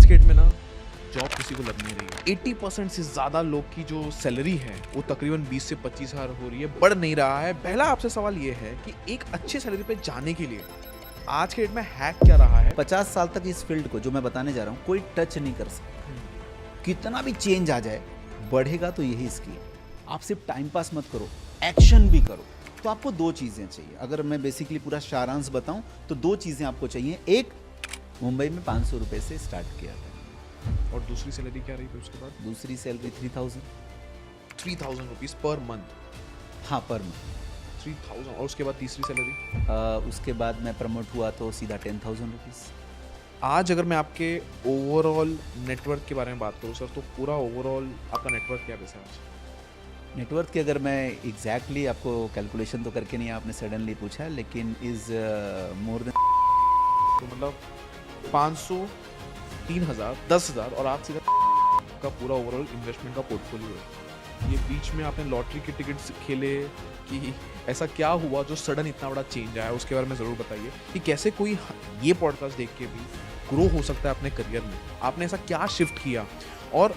आज के डेट में ना जॉब किसी को लग नहीं रही है। 80% से ज्यादा लोग की जो सैलरी है वो तकरीबन 20 से 25 हजार हो रही है, बढ़ नहीं रहा है। पहला आपसे सवाल ये है कि एक अच्छे सैलरी पे जाने के लिए आज के डेट में हैक क्या रहा है? 50 साल तक इस फील्ड को जो मैं बताने जा रहा हूँ कोई टच नहीं कर सकता। कितना भी चेंज आ जाए, बढ़ेगा तो यही इसकी। आप सिर्फ टाइम पास मत करो, एक्शन भी करो। तो आपको दो चीज़ें चाहिए। अगर मैं बेसिकली पूरा सारांश बताऊं तो दो चीज़ें आपको चाहिए। एक, मुंबई में 500 रुपये से स्टार्ट किया था, और दूसरी सैलरी क्या रही थी उसके बाद? दूसरी सैलरी 3000 रुपीज पर मंथ। हाँ, पर मंथ। 3000। और उसके बाद तीसरी सैलरी? उसके बाद मैं प्रमोट हुआ तो सीधा 10,000 रुपीज़। आज अगर मैं आपके ओवरऑल नेटवर्क के बारे में बात करूँ सर, तो पूरा ओवरऑल आपका नेटवर्क क्या वैसे आज? नेटवर्थ की अगर मैं एग्जैक्टली आपको कैलकुलेशन तो करके नहीं, आपने सडनली पूछा, लेकिन इज़ मोर देन, तो मतलब 500, 3000, 10,000 और आप सीधा का पूरा ओवरऑल इन्वेस्टमेंट का पोर्टफोलियो है। ये बीच में आपने लॉटरी के टिकट्स खेले कि ऐसा क्या हुआ जो सडन इतना बड़ा चेंज आया, उसके बारे में ज़रूर बताइए कि कैसे कोई ये पॉडकास्ट देख के भी ग्रो हो सकता है अपने करियर में। आपने ऐसा क्या शिफ्ट किया और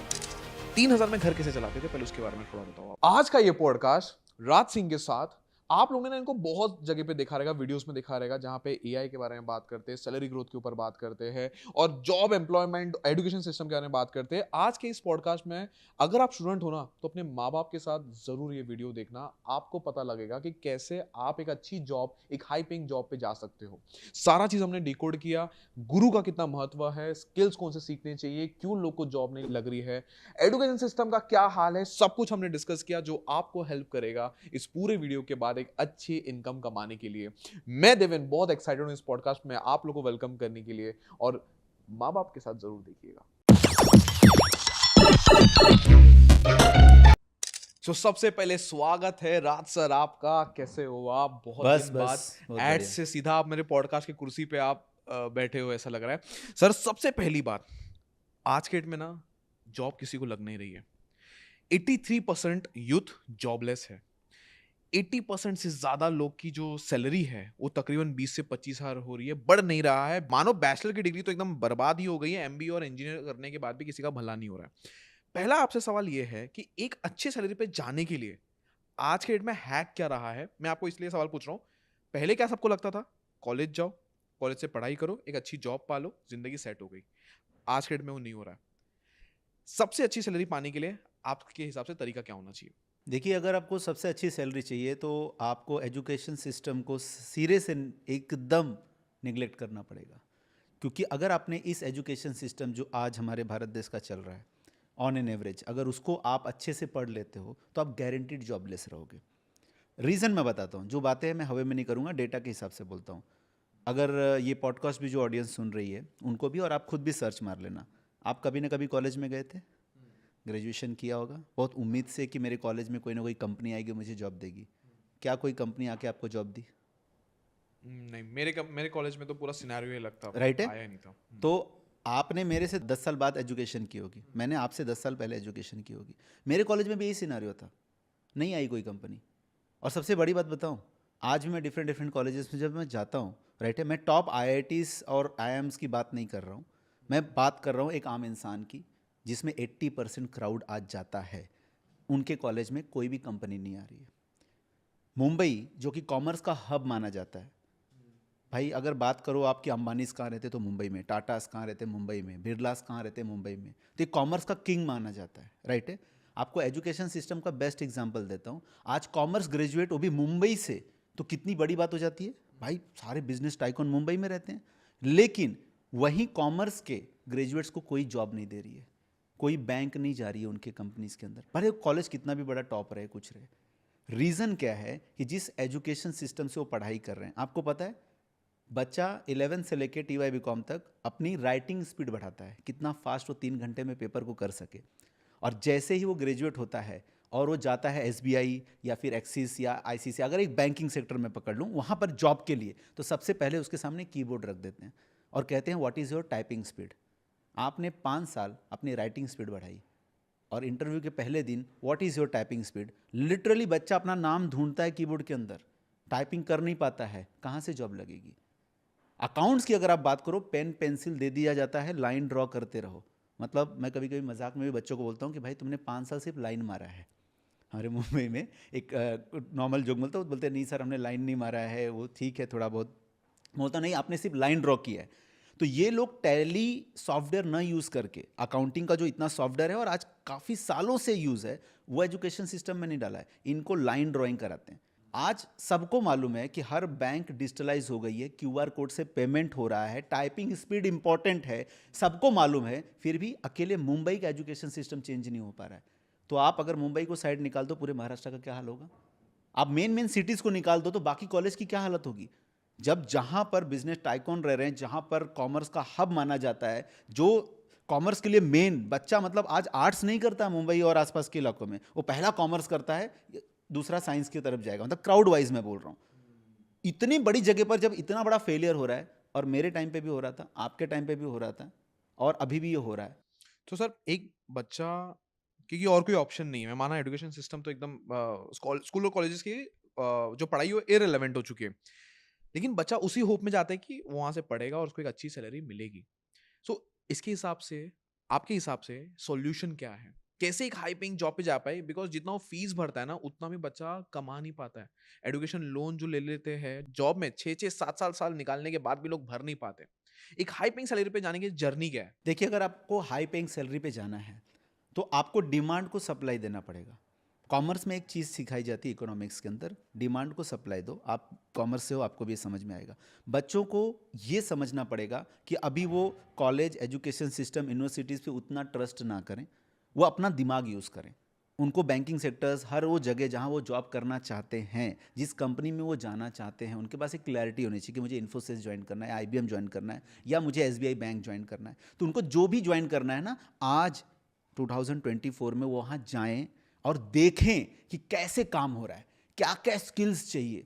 3000 में घर कैसे चलाते थे, पहले उसके बारे में थोड़ा बताओ आप। आज का ये पॉडकास्ट राज सिंह के साथ, आप लोगों ने इनको बहुत जगह पे देखा रहेगा, वीडियोस में देखा रहेगा, जहां पे एआई के बारे में बात करते हैं, सैलरी ग्रोथ के ऊपर बात करते हैं और जॉब एम्प्लॉयमेंट एजुकेशन सिस्टम के बारे में बात करते हैं। आज के इस पॉडकास्ट में अगर आप स्टूडेंट हो ना, तो अपने माँ बाप के साथ जरूर ये वीडियो देखना। आपको पता लगेगा कि कैसे आप एक अच्छी जॉब, एक हाई पेइंग जॉब पे जा सकते हो। सारा चीज हमने डिकोड किया। गुरु का कितना महत्व है, स्किल्स कौन से सीखने चाहिए, क्यों लोग को जॉब नहीं लग रही है, एजुकेशन सिस्टम का क्या हाल है, सब कुछ हमने डिस्कस किया जो आपको हेल्प करेगा इस पूरे वीडियो के बाद एक अच्छी इनकम कमाने के लिए। मैं देवेन बहुत एक्साइटेड हूं इस पॉडकास्ट में आप लोगों को वेलकम करने के लिए, और माँ बाप के साथ जरूर देखिएगा। तो सबसे पहले स्वागत है राज सर आपका। कैसे हो आप? बहुत दिन बाद बहुत एड बढ़िया। से सीधा आप मेरे पॉडकास्ट की कुर्सी पे आप बैठे हो, ऐसा लग रहा है। सर, सबसे पहली बात, आज के डेट में ना जॉब किसी को लग नहीं रही है। 83% यूथ जॉबलेस है। 80% से ज्यादा लोग की जो सैलरी है वो तकरीबन 20 से 25 हजार हो रही है, बढ़ नहीं रहा है। मानो बैचलर की डिग्री तो एकदम बर्बाद ही हो गई है, एमबीए और इंजीनियर करने के बाद भी किसी का भला नहीं हो रहा है। पहला आपसे सवाल ये है कि एक अच्छे सैलरी पे जाने के लिए आज के डेट में हैक क्या रहा है? मैं आपको इसलिए सवाल पूछ रहा हूँ, पहले क्या सबको लगता था, कॉलेज जाओ, कॉलेज से पढ़ाई करो, एक अच्छी जॉब पालो, जिंदगी सेट हो गई। आज के डेट में वो नहीं हो रहा है। सबसे अच्छी सैलरी पाने के लिए आपके हिसाब से तरीका क्या होना चाहिए? देखिए, अगर आपको सबसे अच्छी सैलरी चाहिए तो आपको एजुकेशन सिस्टम को सिरे से एकदम निगलेक्ट करना पड़ेगा। क्योंकि अगर आपने इस एजुकेशन सिस्टम जो आज हमारे भारत देश का चल रहा है, ऑन एन एवरेज अगर उसको आप अच्छे से पढ़ लेते हो तो आप गारंटीड जॉबलेस रहोगे। रीज़न मैं बताता हूँ, जो बातें हैं मैं हवा में नहीं करूँगा, डेटा के हिसाब से बोलता हूँ। अगर ये पॉडकास्ट भी जो ऑडियंस सुन रही है उनको भी, और आप खुद भी सर्च मार लेना, आप कभी ना कभी कॉलेज में गए थे, ग्रेजुएशन किया होगा, बहुत उम्मीद से कि मेरे कॉलेज में कोई ना कोई कंपनी आएगी मुझे जॉब देगी। क्या कोई कंपनी आके आपको जॉब दी? नहीं, मेरे कॉलेज में तो पूरा सिनेरियो ही लगता, राइट है। आया ही नहीं था। तो आपने मेरे से 10 साल बाद एजुकेशन की होगी, मैंने आपसे 10 साल पहले एजुकेशन की होगी। मेरे कॉलेज में भी यही सिनेरियो था, नहीं आई कोई कंपनी। और सबसे बड़ी बात बताऊं, आज भी मैं डिफरेंट डिफरेंट कॉलेजेस में जब मैं जाता हूं, राइट है, मैं टॉप आईआईटीज़ और आईआईएम्स की बात नहीं कर रहा हूं, मैं बात कर रहा हूं एक आम इंसान की, जिसमें 80% क्राउड आज जाता है, उनके कॉलेज में कोई भी कंपनी नहीं आ रही है। मुंबई जो कि कॉमर्स का हब माना जाता है, भाई अगर बात करो आपके अंबानीस कहाँ रहते तो मुंबई में, टाटास कहाँ रहते मुंबई में, बिरलास कहाँ रहते मुंबई में, तो ये कॉमर्स का किंग माना जाता है, राइट है। आपको एजुकेशन सिस्टम का बेस्ट एग्जांपल देता हूँ, आज कॉमर्स ग्रेजुएट वो भी मुंबई से, तो कितनी बड़ी बात हो जाती है भाई, सारे बिजनेस टाइकॉन मुंबई में रहते हैं। लेकिन वहीं कॉमर्स के ग्रेजुएट्स को कोई जॉब नहीं दे रही है, कोई बैंक नहीं जा रही है उनके कंपनीज के अंदर, भले कॉलेज कितना भी बड़ा टॉप रहे कुछ रहे। रीज़न क्या है कि जिस एजुकेशन सिस्टम से वो पढ़ाई कर रहे हैं, आपको पता है बच्चा 11 से लेके TY BCom तक अपनी राइटिंग स्पीड बढ़ाता है, कितना फास्ट वो 3 घंटे में पेपर को कर सके। और जैसे ही वो ग्रेजुएट होता है और वो जाता है SBI या फिर एक्सिस या ICC, अगर एक बैंकिंग सेक्टर में पकड़ लूँ वहाँ पर जॉब के लिए, तो सबसे पहले उसके सामने कीबोर्ड रख देते हैं और कहते हैं what is your typing speed. आपने 5 साल अपनी राइटिंग स्पीड बढ़ाई और इंटरव्यू के पहले दिन what is your typing speed, literally बच्चा अपना नाम ढूंढता है कीबोर्ड के अंदर, टाइपिंग कर नहीं पाता है, कहाँ से जॉब लगेगी? अकाउंट्स की अगर आप बात करो, पेन पेंसिल दे दिया जाता है, लाइन ड्रॉ करते रहो। मतलब मैं कभी कभी मजाक में भी बच्चों को बोलता हूँ कि भाई तुमने 5 साल सिर्फ लाइन मारा है। हमारे मुंबई में एक नॉर्मल जोक बोलता है, वो बोलते हैं नहीं सर हमने लाइन नहीं मारा है, वो ठीक है थोड़ा बहुत। बोलता नहीं आपने सिर्फ लाइन ड्रॉ किया है। तो ये लोग टैली सॉफ्टवेयर ना यूज़ करके, अकाउंटिंग का जो इतना सॉफ्टवेयर है और आज काफ़ी सालों से यूज़ है, वो एजुकेशन सिस्टम में नहीं डाला है, इनको लाइन ड्राइंग कराते हैं। आज सबको मालूम है कि हर बैंक डिजिटलाइज हो गई है, क्यूआर कोड से पेमेंट हो रहा है, टाइपिंग स्पीड इंपॉर्टेंट है, सबको मालूम है। फिर भी अकेले मुंबई का एजुकेशन सिस्टम चेंज नहीं हो पा रहा है। तो आप अगर मुंबई को साइड निकाल दो, पूरे महाराष्ट्र का क्या हाल होगा? आप मेन मेन सिटीज़ को निकाल दो तो बाकी कॉलेज की क्या हालत होगी? जब जहां पर बिजनेस टाइकॉन रह रहे हैं, जहां पर कॉमर्स का हब माना जाता है, जो कॉमर्स के लिए मेन बच्चा, मतलब आज आर्ट्स नहीं करता मुंबई और आसपास के इलाकों में, वो पहला कॉमर्स करता है, दूसरा साइंस की तरफ जाएगा। मतलब क्राउड वाइज मैं बोल रहा हूँ। इतनी बड़ी जगह पर जब इतना बड़ा फेलियर हो रहा है, और मेरे टाइम पे भी हो रहा था, आपके टाइम पे भी हो रहा था, और अभी भी ये हो रहा है। तो सर एक बच्चा, क्योंकि और कोई ऑप्शन नहीं है, मैं माना एजुकेशन सिस्टम तो एकदम स्कूल और कॉलेजेस की जो पढ़ाई हो इररिलेवेंट हो चुकी है, लेकिन बच्चा उसी होप में जाता है कि वो वहां से पढ़ेगा और उसको एक अच्छी सैलरी मिलेगी। सो इसके हिसाब से, आपके हिसाब से सॉल्यूशन क्या है? कैसे एक हाई पेइंग जॉब पे जा पाए? बिकॉज जितना वो फीस भरता है ना, उतना भी बच्चा कमा नहीं पाता है। एजुकेशन लोन जो ले लेते हैं, जॉब में 6-6 7 साल निकालने के बाद भी लोग भर नहीं पाते। एक हाई पेइंग सैलरी पे जाने की जर्नी क्या है? देखिए, अगर आपको हाई पेइंग सैलरी पे जाना है तो आपको डिमांड को सप्लाई देना पड़ेगा। कॉमर्स में एक चीज़ सिखाई जाती है इकोनॉमिक्स के अंदर, डिमांड को सप्लाई दो। आप कॉमर्स से हो, आपको भी ये समझ में आएगा। बच्चों को ये समझना पड़ेगा कि अभी वो कॉलेज, एजुकेशन सिस्टम, यूनिवर्सिटीज़ पे उतना ट्रस्ट ना करें, वो अपना दिमाग यूज़ करें। उनको बैंकिंग सेक्टर्स, हर वो जगह जहाँ वो जॉब करना चाहते हैं, जिस कंपनी में वो जाना चाहते हैं, उनके पास एक क्लैरिटी होनी चाहिए कि मुझे इन्फोसिस ज्वाइन करना है, आईबीएम ज्वाइन करना है, या मुझे एसबीआई बैंक ज्वाइन करना है। तो उनको जो भी ज्वाइन करना है ना, आज 2024 में वो वहाँ जाएं और देखें कि कैसे काम हो रहा है, क्या क्या स्किल्स चाहिए।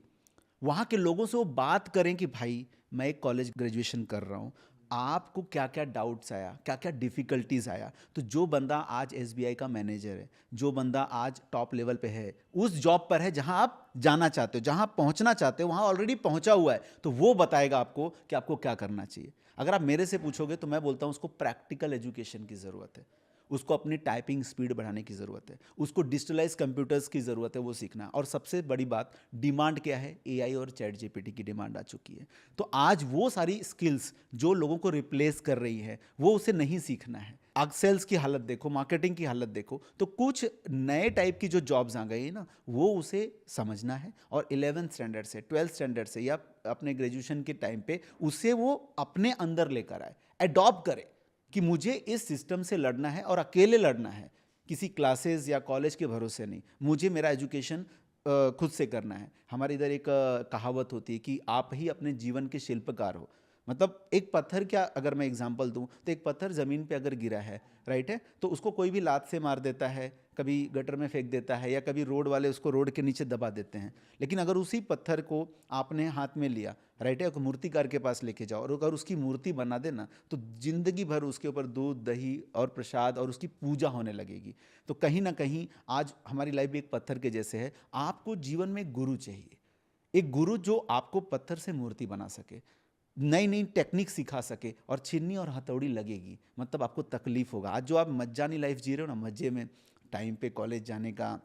वहाँ के लोगों से वो बात करें कि भाई मैं एक कॉलेज ग्रेजुएशन कर रहा हूँ, आपको क्या क्या डाउट्स आया, क्या क्या डिफ़िकल्टीज आया। तो जो बंदा आज एसबीआई का मैनेजर है, जो बंदा आज टॉप लेवल पे है, उस जॉब पर है जहां आप जाना चाहते हो, जहां पहुंचना चाहते हो, वहां ऑलरेडी पहुंचा हुआ है, तो वो बताएगा आपको कि आपको क्या करना चाहिए। अगर आप मेरे से पूछोगे तो मैं बोलता हूं उसको प्रैक्टिकल एजुकेशन की ज़रूरत है, उसको अपनी टाइपिंग स्पीड बढ़ाने की ज़रूरत है, उसको डिजिटलाइज कंप्यूटर्स की ज़रूरत है, वो सीखना है। और सबसे बड़ी बात, डिमांड क्या है? एआई और चैट जीपीटी की डिमांड आ चुकी है। तो आज वो सारी स्किल्स जो लोगों को रिप्लेस कर रही है, वो उसे नहीं सीखना है। आज सेल्स की हालत देखो, मार्केटिंग की हालत देखो, तो कुछ नए टाइप की जो जॉब्स आ गई है ना, वो उसे समझना है, और 11th स्टैंडर्ड से, 12th स्टैंडर्ड से, या अपने ग्रेजुएशन के टाइम पे उसे वो अपने अंदर लेकर आए, अडॉप्ट करे कि मुझे इस सिस्टम से लड़ना है और अकेले लड़ना है, किसी क्लासेस या कॉलेज के भरोसे नहीं। मुझे मेरा एजुकेशन खुद से करना है। हमारे इधर एक कहावत होती है कि आप ही अपने जीवन के शिल्पकार हो। मतलब एक पत्थर, क्या अगर मैं एग्जांपल दूं, तो एक पत्थर ज़मीन पे अगर गिरा है, राइट है, तो उसको कोई भी लात से मार देता है, कभी गटर में फेंक देता है, या कभी रोड वाले उसको रोड के नीचे दबा देते हैं। लेकिन अगर उसी पत्थर को आपने हाथ में लिया, राइट है, एक मूर्तिकार के पास लेके जाओ, और अगर उसकी मूर्ति बना देना, तो जिंदगी भर उसके ऊपर दूध, दही और प्रसाद और उसकी पूजा होने लगेगी। तो कहीं ना कहीं आज हमारी लाइफ भी एक पत्थर के जैसे है। आपको जीवन में एक गुरु चाहिए, एक गुरु जो आपको पत्थर से मूर्ति बना सके, नई नई टेक्निक सिखा सके। और छीनी और हथौड़ी लगेगी, मतलब आपको तकलीफ होगा। आज जो आप मज्जानी लाइफ जी रहे हो ना, मज़े में, टाइम पे कॉलेज जाने का,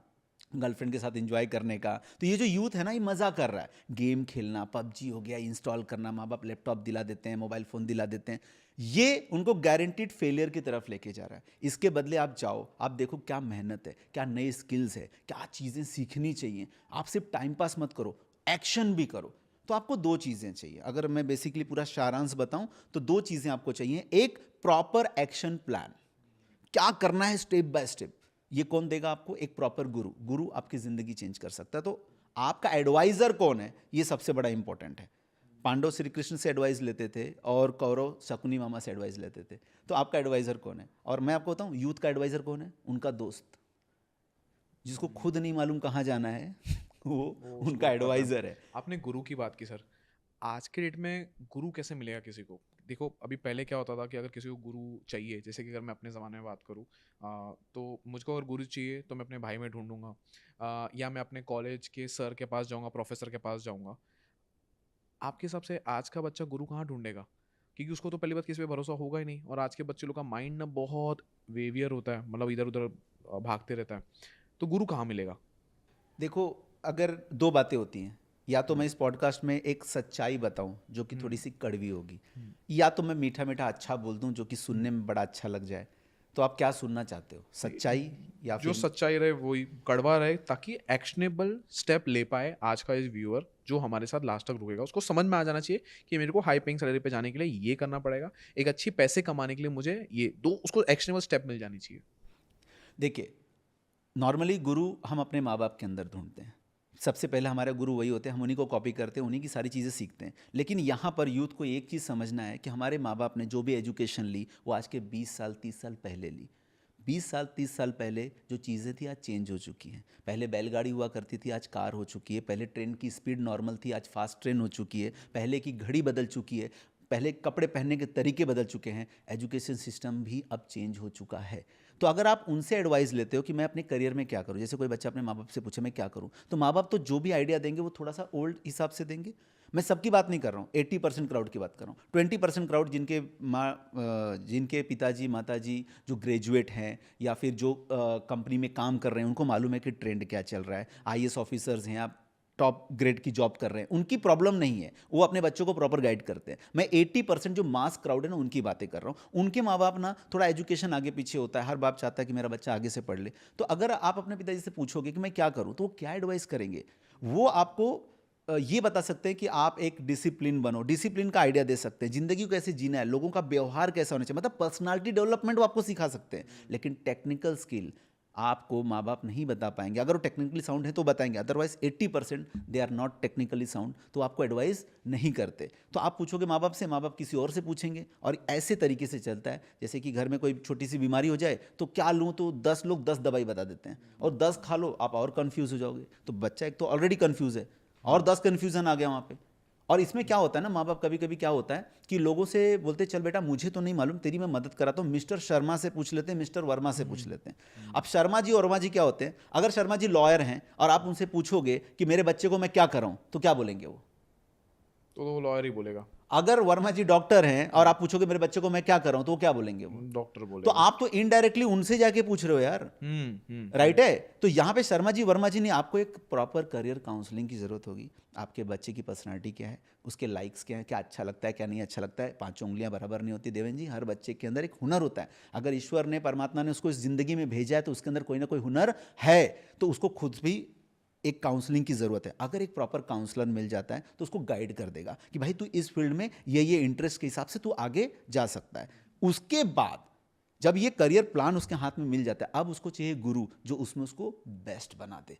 गर्लफ्रेंड के साथ एंजॉय करने का, तो ये जो यूथ है ना, ये मज़ा कर रहा है। गेम खेलना, पबजी हो गया, इंस्टॉल करना, माँ बाप लैपटॉप दिला देते हैं, मोबाइल फ़ोन दिला देते हैं, ये उनको गारंटीड फेलियर की तरफ लेके जा रहा है। इसके बदले आप जाओ, आप देखो क्या मेहनत है, क्या नई स्किल्स है, क्या चीज़ें सीखनी चाहिए। आप सिर्फ टाइम पास मत करो, एक्शन भी करो। तो आपको दो चीज़ें चाहिए। अगर मैं बेसिकली पूरा सारांश बताऊं तो दो चीज़ें आपको चाहिए। एक, प्रॉपर एक्शन प्लान, क्या करना है स्टेप बाय स्टेप। ये कौन देगा आपको? एक प्रॉपर गुरु। गुरु आपकी ज़िंदगी चेंज कर सकता है। तो आपका एडवाइज़र कौन है, ये सबसे बड़ा इंपॉर्टेंट है। पांडव श्री कृष्ण से एडवाइस लेते थे, और कौरव शकुनी मामा से एडवाइस लेते थे। तो आपका एडवाइज़र कौन है? और मैं आपको बताऊं, यूथ का एडवाइज़र कौन है? उनका दोस्त, जिसको खुद नहीं मालूम कहाँ जाना है वो वो उसको उनका बताता है। एडवाइज़र है। आपने गुरु की बात की सर, आज के डेट में गुरु कैसे मिलेगा किसी को? देखो अभी पहले क्या होता था कि अगर किसी को गुरु चाहिए, जैसे कि अगर मैं अपने ज़माने में बात करूँ, तो मुझको अगर गुरु चाहिए तो मैं अपने भाई में ढूंढूंगा, या मैं अपने कॉलेज के सर के पास जाऊंगा, प्रोफेसर के पास जाऊंगा। आपके हिसाब से आज का बच्चा गुरु कहाँ ढूंढेगा? क्योंकि उसको तो पहली बात किसी पे भरोसा होगा ही नहीं, और आज के बच्चे लोग का माइंड ना बहुत वेवियर होता है, मतलब इधर उधर भागते रहता है, तो गुरु कहाँ मिलेगा? देखो, अगर दो बातें होती हैं, या तो मैं इस पॉडकास्ट में एक सच्चाई बताऊं जो कि थोड़ी सी कड़वी होगी, या तो मैं मीठा मीठा अच्छा बोल दूं जो कि सुनने में बड़ा अच्छा लग जाए। तो आप क्या सुनना चाहते हो, सच्चाई या जो फिर? सच्चाई रहे वही कड़वा रहे, ताकि एक्शनेबल स्टेप ले पाए आज का इस व्यूअर जो हमारे साथ लास्ट तक रुकेगा। उसको समझ में आ जाना चाहिए कि मेरे को हाई पेइंग सैलरी पे जाने के लिए ये करना पड़ेगा, एक अच्छी पैसे कमाने के लिए मुझे ये दो, उसको एक्शनेबल स्टेप मिल जानी चाहिए। देखिए, नॉर्मली गुरु हम अपने माँ बाप के अंदर ढूंढते हैं। सबसे पहले हमारे गुरु वही होते हैं, हम उन्हीं को कॉपी करते हैं, उन्हीं की सारी चीज़ें सीखते हैं। लेकिन यहाँ पर यूथ को एक चीज़ समझना है कि हमारे माँ बाप ने जो भी एजुकेशन ली वो आज के 20 साल 30 साल पहले ली। 20 साल 30 साल पहले जो चीज़ें थी आज चेंज हो चुकी हैं। पहले बैलगाड़ी हुआ करती थी, आज कार हो चुकी है। पहले ट्रेन की स्पीड नॉर्मल थी, आज फास्ट ट्रेन हो चुकी है। पहले की घड़ी बदल चुकी है, पहले कपड़े पहनने के तरीके बदल चुके हैं। एजुकेशन सिस्टम भी अब चेंज हो चुका है। तो अगर आप उनसे एडवाइस लेते हो कि मैं अपने करियर में क्या करूं, जैसे कोई बच्चा अपने माँ बाप से पूछे मैं क्या करूं, तो माँ बाप तो जो भी आइडिया देंगे वो थोड़ा सा ओल्ड हिसाब से देंगे। मैं सबकी बात नहीं कर रहा हूँ, 80% क्राउड की बात कर रहा हूँ। 20% क्राउड जिनके पिताजी माताजी जो ग्रेजुएट हैं या फिर जो कंपनी में काम कर रहे हैं, उनको मालूम है कि ट्रेंड क्या चल रहा है। IAS ऑफिसर्स हैं, आप टॉप ग्रेड की जॉब कर रहे हैं, उनकी प्रॉब्लम नहीं है, वो अपने बच्चों को प्रॉपर गाइड करते हैं। मैं 80% जो मास क्राउड है ना, उनकी बातें कर रहा हूँ। उनके माँ बाप ना थोड़ा एजुकेशन आगे पीछे होता है, हर बाप चाहता है कि मेरा बच्चा आगे से पढ़ ले। तो अगर आप अपने पिताजी से पूछोगे कि मैं क्या करूँ, तो वो क्या एडवाइस करेंगे? वो आपको ये बता सकते हैं कि आप एक डिसिप्लिन बनो, डिसिप्लिन का आइडिया दे सकते हैं, जिंदगी को कैसे जीना है, लोगों का व्यवहार कैसा होना चाहिए, मतलब पर्सनालिटी डेवलपमेंट वो आपको सिखा सकते हैं। लेकिन टेक्निकल स्किल आपको माँ बाप नहीं बता पाएंगे। अगर वो टेक्निकली साउंड है तो बताएंगे, otherwise 80% they are not technically sound, तो आपको एडवाइस नहीं करते। तो आप पूछोगे माँ बाप से, माँ बाप किसी और से पूछेंगे, और ऐसे तरीके से चलता है। जैसे कि घर में कोई छोटी सी बीमारी हो जाए तो क्या लूँ, तो 10 लोग 10 दवाई बता देते हैं, और 10 खा लो, आप और कन्फ्यूज़ हो जाओगे। तो बच्चा एक तो ऑलरेडी कन्फ्यूज़ है, और 10 कन्फ्यूज़न आ गया वहाँ पे। और इसमें क्या होता है ना, माँ बाप कभी कभी क्या होता है कि लोगों से बोलते चल बेटा मुझे तो नहीं मालूम, तेरी मैं मदद कराता हूँ, मिस्टर शर्मा से पूछ लेते हैं, मिस्टर वर्मा से पूछ लेते हैं। अब शर्मा जी और वर्मा जी क्या होते हैं, अगर शर्मा जी लॉयर हैं और आप उनसे पूछोगे कि मेरे बच्चे को मैं क्या कराऊँ, तो क्या बोलेंगे वो? तो वो लॉयर ही बोलेगा। अगर वर्मा जी डॉक्टर हैं और आप पूछोगे मेरे बच्चे को मैं क्या कराऊँ, तो वो क्या बोलेंगे वो? डॉक्टर तो बोलेगा। आप तो इनडायरेक्टली उनसे जाके पूछ रहे हो यार, राइट है? तो यहाँ पे शर्मा जी वर्मा जी नहीं, आपको एक प्रॉपर करियर काउंसलिंग की जरूरत होगी। आपके बच्चे की पर्सनालिटी क्या है, उसके लाइक्स क्या है, क्या अच्छा लगता है क्या नहीं अच्छा लगता है। पांचों उंगलियां बराबर नहीं होती देवेंद्र जी, हर बच्चे के अंदर एक हुनर होता है। अगर ईश्वर ने, परमात्मा ने उसको इस जिंदगी में भेजा है तो उसके अंदर कोई ना कोई हुनर है, तो उसको खुद भी एक काउंसलिंग की ज़रूरत है। अगर एक प्रॉपर काउंसलर मिल जाता है तो उसको गाइड कर देगा कि भाई तू इस फील्ड में ये इंटरेस्ट के हिसाब से तू आगे जा सकता है। उसके बाद जब ये करियर प्लान उसके हाथ में मिल जाता है, अब उसको चाहिए गुरु जो उसमें उसको बेस्ट बना दे।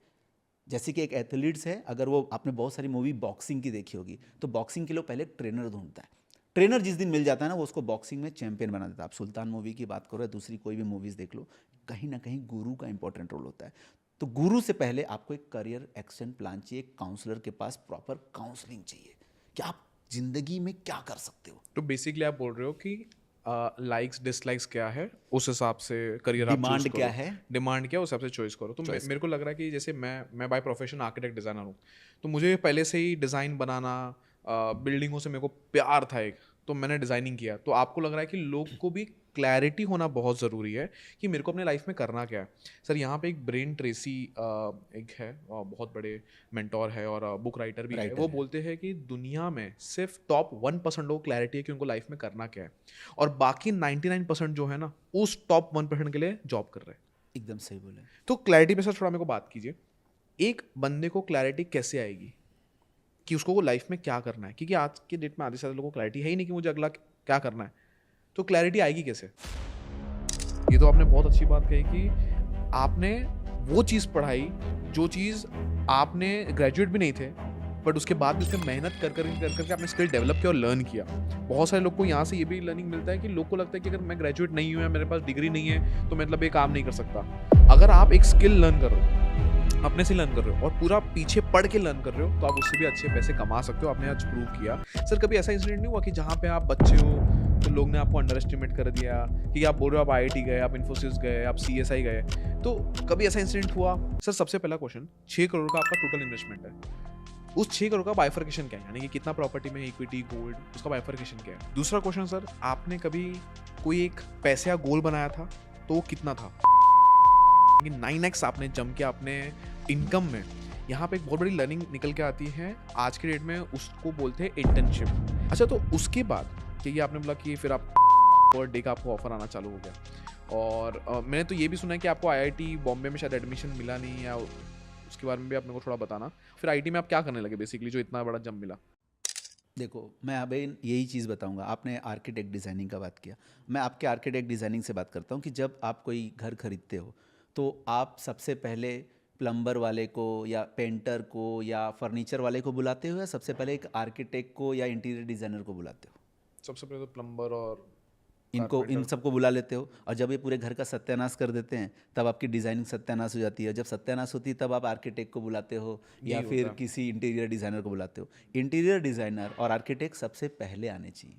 जैसे कि एक एथलीट्स है, अगर वो, आपने बहुत सारी मूवी बॉक्सिंग की देखी होगी, तो बॉक्सिंग के लिए पहले ट्रेनर ढूंढता है। ट्रेनर जिस दिन मिल जाता है ना, वो उसको बॉक्सिंग में चैंपियन बना देता है। आप सुल्तान मूवी की बात करो या दूसरी कोई भी मूवीज़ देख लो, कहीं ना कहीं गुरु का इंपॉर्टेंट रोल होता है। तो गुरु से पहले आपको एक करियर एक्शन प्लान चाहिए, एक काउंसलर के पास प्रॉपर काउंसलिंग चाहिए कि आप जिंदगी में क्या कर सकते हो। तो बेसिकली आप बोल रहे हो कि लाइक्स डिसलाइक्स क्या है, उस हिसाब से करियर आप चूज डिमांड करो। क्या है, डिमांड क्या है, उस हिसाब से चॉइस करो। तो मेरे को लग रहा है कि जैसे मैं बाय प्रोफेशन आर्किटेक्ट डिज़ाइनर हूँ, तो मुझे पहले से ही डिज़ाइन बनाना, बिल्डिंगों से मेरे को प्यार था एक, तो मैंने डिज़ाइनिंग किया। तो आपको लग रहा है कि लोग को भी क्लैरिटी होना बहुत ज़रूरी है कि मेरे को अपने लाइफ में करना क्या है। सर यहाँ पे एक ब्रेन ट्रेसी एक है, बहुत बड़े मेंटोर है और बुक राइटर भी है। वो बोलते हैं कि दुनिया में सिर्फ टॉप 1% लोग क्लैरिटी है कि उनको लाइफ में करना क्या है, और बाकी 99% जो है ना, उस टॉप 1% के लिए जॉब कर रहे हैं। एकदम सही बोले। तो क्लैरिटी पे सर थोड़ा मेरे को बात कीजिए, एक बंदे को क्लैरिटी कैसे आएगी कि उसको लाइफ में क्या करना है? क्योंकि आज के डेट में आधे से ज़्यादा लोगों को क्लैरिटी है ही नहीं कि मुझे अगला क्या करना है। तो क्लैरिटी आएगी कैसे? ये तो आपने बहुत अच्छी बात कही कि आपने वो चीज़ पढ़ाई जो चीज़ आपने ग्रेजुएट भी नहीं थे, बट उसके बाद भी उसमें मेहनत कर करके आपने स्किल डेवलप किया और लर्न किया। बहुत सारे लोग को यहाँ से ये भी लर्निंग मिलता है कि लोग को लगता है कि अगर मैं ग्रेजुएट नहीं हूँ या मेरे पास डिग्री नहीं है तो मतलब ये काम नहीं कर सकता। अगर आप एक स्किल लर्न कर रहे हो, अपने से लर्न कर रहे हो और पूरा पीछे पढ़ के लर्न कर रहे हो, तो आप उससे भी अच्छे पैसे कमा सकते हो। आपने आज प्रूव किया। सर कभी ऐसा इंसिडेंट नहीं हुआ कि जहाँ पे आप बच्चे हो तो लोग ने आपको अंडर एस्टिमेट कर दिया, कि आप बोल रहे हो आप IIT गए, आप इन्फोसिस गए, आप CSI गए, तो कभी ऐसा इंसिडेंट हुआ? सर सबसे पहला क्वेश्चन, 6 करोड़ का आपका टोटल इन्वेस्टमेंट है, उस 6 करोड़ का बाइफर्केशन क्या है, यानी कि कितना प्रॉपर्टी में इक्विटी गोल्ड, उसका बाइफर्केशन क्या है। दूसरा क्वेश्चन सर, आपने कभी कोई एक पैसे या गोल बनाया था तो वो कितना था? 9x आपने जम के आपने इनकम में, यहाँ पे एक बहुत बड़ी लर्निंग निकल के आती है आज के डेट में, उसको बोलते हैं इंटर्नशिप। अच्छा, तो उसके बाद कि ये आपने बोला कि फिर आप पर डे का आपको ऑफर आना चालू हो गया, और मैंने तो ये भी सुना है कि आपको आईआईटी बॉम्बे में शायद एडमिशन मिला नहीं, या उसके बारे में भी आप मेरे को थोड़ा बताना। फिर आईटी में आप क्या करने लगे बेसिकली, जो इतना बड़ा जंप मिला? देखो, मैं अभी यही चीज़ बताऊंगा। आपने आर्किटेक्ट डिज़ाइनिंग का बात किया, मैं आपके आर्किटेक्ट डिज़ाइनिंग से बात करता हूँ कि जब आप कोई घर खरीदते हो तो आप सबसे पहले प्लम्बर वाले को या पेंटर को या फर्नीचर वाले को बुलाते हो, या सबसे पहले एक आर्किटेक्ट को या इंटीरियर डिज़ाइनर को बुलाते हो? सबसे पहले तो प्लम्बर और इन सबको बुला लेते हो, और जब ये पूरे घर का सत्यानाश कर देते हैं तब आपकी डिज़ाइनिंग सत्यानाश हो जाती है। जब सत्यानाश होती है तब आप आर्किटेक्ट को बुलाते हो या यही फिर होता है। किसी इंटीरियर डिज़ाइनर को बुलाते हो। इंटीरियर डिज़ाइनर और आर्किटेक्ट सबसे पहले आने चाहिए।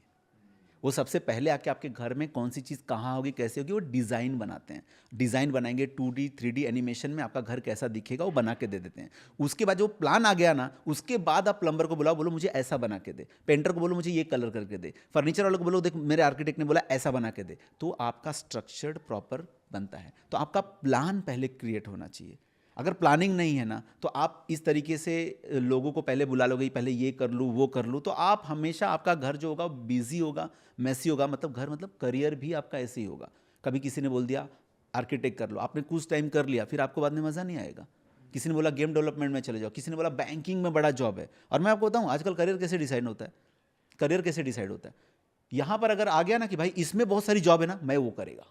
वो सबसे पहले आके आपके घर में कौन सी चीज़ कहाँ होगी, कैसे होगी, वो डिज़ाइन बनाते हैं। डिज़ाइन बनाएंगे 2D 3D एनिमेशन में, आपका घर कैसा दिखेगा वो बना के दे देते हैं। उसके बाद जो प्लान आ गया ना, उसके बाद आप प्लम्बर को बुलाओ, बोलो मुझे ऐसा बना के दे, पेंटर को बोलो मुझे ये कलर करके दे, फर्नीचर वाले को बोलो देख मेरे आर्किटेक्ट ने बोला ऐसा बना के दे। तो आपका स्ट्रक्चर्ड प्रॉपर बनता है। तो आपका प्लान पहले क्रिएट होना चाहिए। अगर प्लानिंग नहीं है ना, तो आप इस तरीके से लोगों को पहले बुला लोगे, पहले ये कर लूँ वो कर लूँ, तो आप हमेशा आपका घर जो होगा बिजी होगा, मैसी होगा। मतलब घर मतलब करियर भी आपका ऐसे ही होगा। कभी किसी ने बोल दिया आर्किटेक्ट कर लो, आपने कुछ टाइम कर लिया, फिर आपको बाद में मज़ा नहीं आएगा। किसी ने बोला गेम डेवलपमेंट में चले जाओ, किसी ने बोला बैंकिंग में बड़ा जॉब है। और मैं आपको बताऊँ आजकल करियर कैसे डिसाइड होता है, करियर कैसे डिसाइड होता है। यहाँ पर अगर आ गया ना कि भाई इसमें बहुत सारी जॉब है ना, मैं वो करेगा,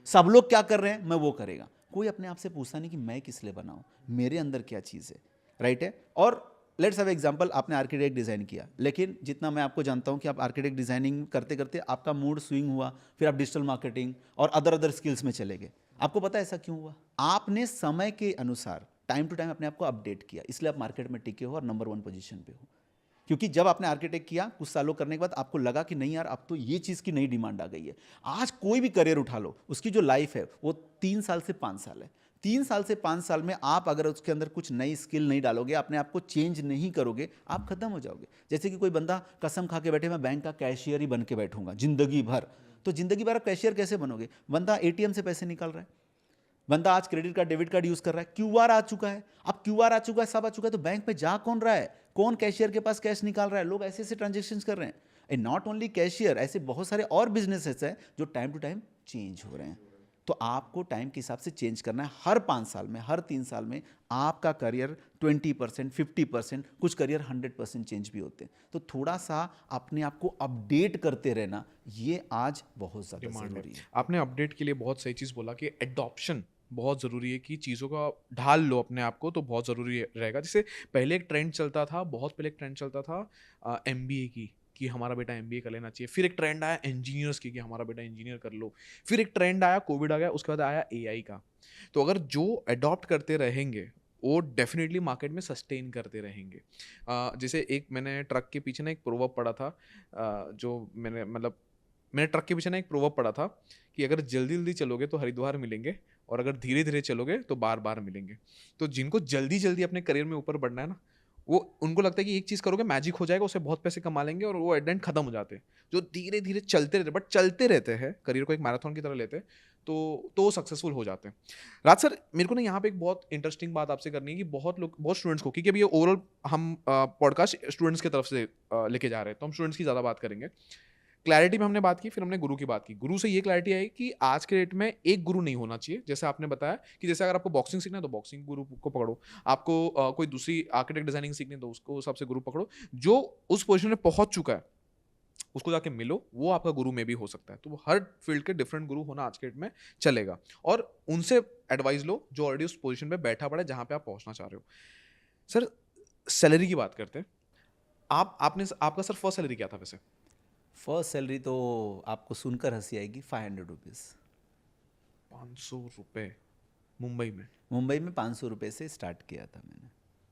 सब लोग क्या कर रहे हैं मैं वो करेगा। कोई अपने आप से पूछता नहीं कि मैं किस लिए बनाऊं, मेरे अंदर क्या चीज़ है, राइट है। और लेट्स हैव एग्जांपल, आपने आर्किटेक्ट डिज़ाइन किया, लेकिन जितना मैं आपको जानता हूं कि आप आर्किटेक्ट डिज़ाइनिंग करते करते आपका मूड स्विंग हुआ, फिर आप डिजिटल मार्केटिंग और अदर स्किल्स में चले गए। आपको पता है ऐसा क्यों हुआ? आपने समय के अनुसार टाइम टू टाइम अपने आप को अपडेट किया, इसलिए आप मार्केट में टिके हो और नंबर 1 पोजीशन पे हो। क्योंकि जब आपने आर्किटेक्ट किया कुछ सालों करने के बाद आपको लगा कि नहीं यार अब तो ये चीज़ की नई डिमांड आ गई है। आज कोई भी करियर उठा लो, उसकी जो लाइफ है वो 3 साल से 5 साल है। 3 साल से 5 साल में आप अगर उसके अंदर कुछ नई स्किल नहीं डालोगे, अपने आप को चेंज नहीं करोगे, आप खत्म हो जाओगे। जैसे कि कोई बंदा कसम खा के बैठे मैं बैंक का कैशियर ही बन के बैठूंगा जिंदगी भर, तो जिंदगी भर आप कैशियर कैसे बनोगे? बंदा एटीएम से पैसे निकाल रहा है, बंदा आज credit card debit card use कर रहा है, क्यूआर आ चुका है। अब क्यूआर आ चुका है, सब आ चुका है, तो बैंक में जा कौन रहा है? कौन कैशियर के पास कैश निकाल रहा है? लोग ऐसे ऐसे ट्रांजेक्शन्स कर रहे हैं। एंड नॉट ओनली कैशियर, ऐसे बहुत सारे और बिजनेसेस हैं जो टाइम टू टाइम चेंज हो रहे हैं। तो आपको टाइम के हिसाब से चेंज करना है। हर 5 साल में, हर 3 साल में आपका करियर 20%, 50%, कुछ करियर 100% चेंज भी होते हैं। तो थोड़ा सा अपने आप को अपडेट करते रहना, ये आज बहुत ज़्यादा जरूरी है। आपने अपडेट के लिए बहुत सही चीज़ बोला कि एडॉप्शन बहुत ज़रूरी है, कि चीज़ों का ढाल लो अपने आप को, तो बहुत ज़रूरी रहेगा। जैसे पहले एक ट्रेंड चलता था, बहुत पहले एक ट्रेंड चलता था एमबीए की, कि हमारा बेटा एमबीए कर लेना चाहिए। फिर एक ट्रेंड आया इंजीनियर्स की, कि हमारा बेटा इंजीनियर कर लो। फिर एक ट्रेंड आया, कोविड आ गया, उसके बाद आया एआई का। तो अगर जो अडॉप्ट करते रहेंगे वो डेफिनेटली मार्केट में सस्टेन करते रहेंगे। जैसे एक मैंने ट्रक के पीछे ना एक प्रोवर्ब पढ़ा था, जो मैंने ट्रक के पीछे ना एक प्रोवर्ब पढ़ा था कि अगर जल्दी जल्दी चलोगे तो हरिद्वार मिलेंगे, और अगर धीरे धीरे चलोगे तो बार बार मिलेंगे। तो जिनको जल्दी जल्दी अपने करियर में ऊपर बढ़ना है ना, वो उनको लगता है कि एक चीज़ करोगे मैजिक हो जाएगा, उससे बहुत पैसे कमा लेंगे, और वो एट द एंड खत्म हो जाते हैं। जो धीरे धीरे चलते रहते, बट चलते रहते हैं, करियर को एक मैराथन की तरह लेते हैं, तो सक्सेसफुल हो जाते हैं। राज सर, मेरे को ना यहाँ पे एक बहुत इंटरेस्टिंग बात आपसे करनी है कि बहुत लोग, बहुत स्टूडेंट्स को, क्योंकि अभी ये ओवरऑल हम पॉडकास्ट स्टूडेंट्स की तरफ से लेके जा रहे हैं, तो हम स्टूडेंट्स की ज़्यादा बात करेंगे। क्लैरिटी में हमने बात की, फिर हमने गुरु की बात की। गुरु से ये क्लैरिटी आई कि आज के डेट में एक गुरु नहीं होना चाहिए। जैसे आपने बताया कि जैसे अगर आपको बॉक्सिंग सीखना है तो बॉक्सिंग गुरु को पकड़ो, आपको कोई दूसरी आर्किटेक्ट डिजाइनिंग सीखनी है तो उसको सबसे गुरु पकड़ो। जो उस पोजीशन में पहुंच चुका है उसको जाके मिलो, वो आपका गुरु में भी हो सकता है। तो वो हर फील्ड के डिफरेंट गुरु होना आज के डेट में चलेगा, और उनसे एडवाइस लो जो ऑलरेडी उस पोजीशन पे बैठा पड़ा है जहां पे आप पहुंचना चाह रहे हो। सर, सैलरी की बात करते हैं। आपका सर फर्स्ट सैलरी क्या था वैसे? फर्स्ट सैलरी तो आपको सुनकर हंसी आएगी, 500 रुपीज़। 500 रुपये मुंबई में? मुंबई में 500 रुपये से स्टार्ट किया था मैंने।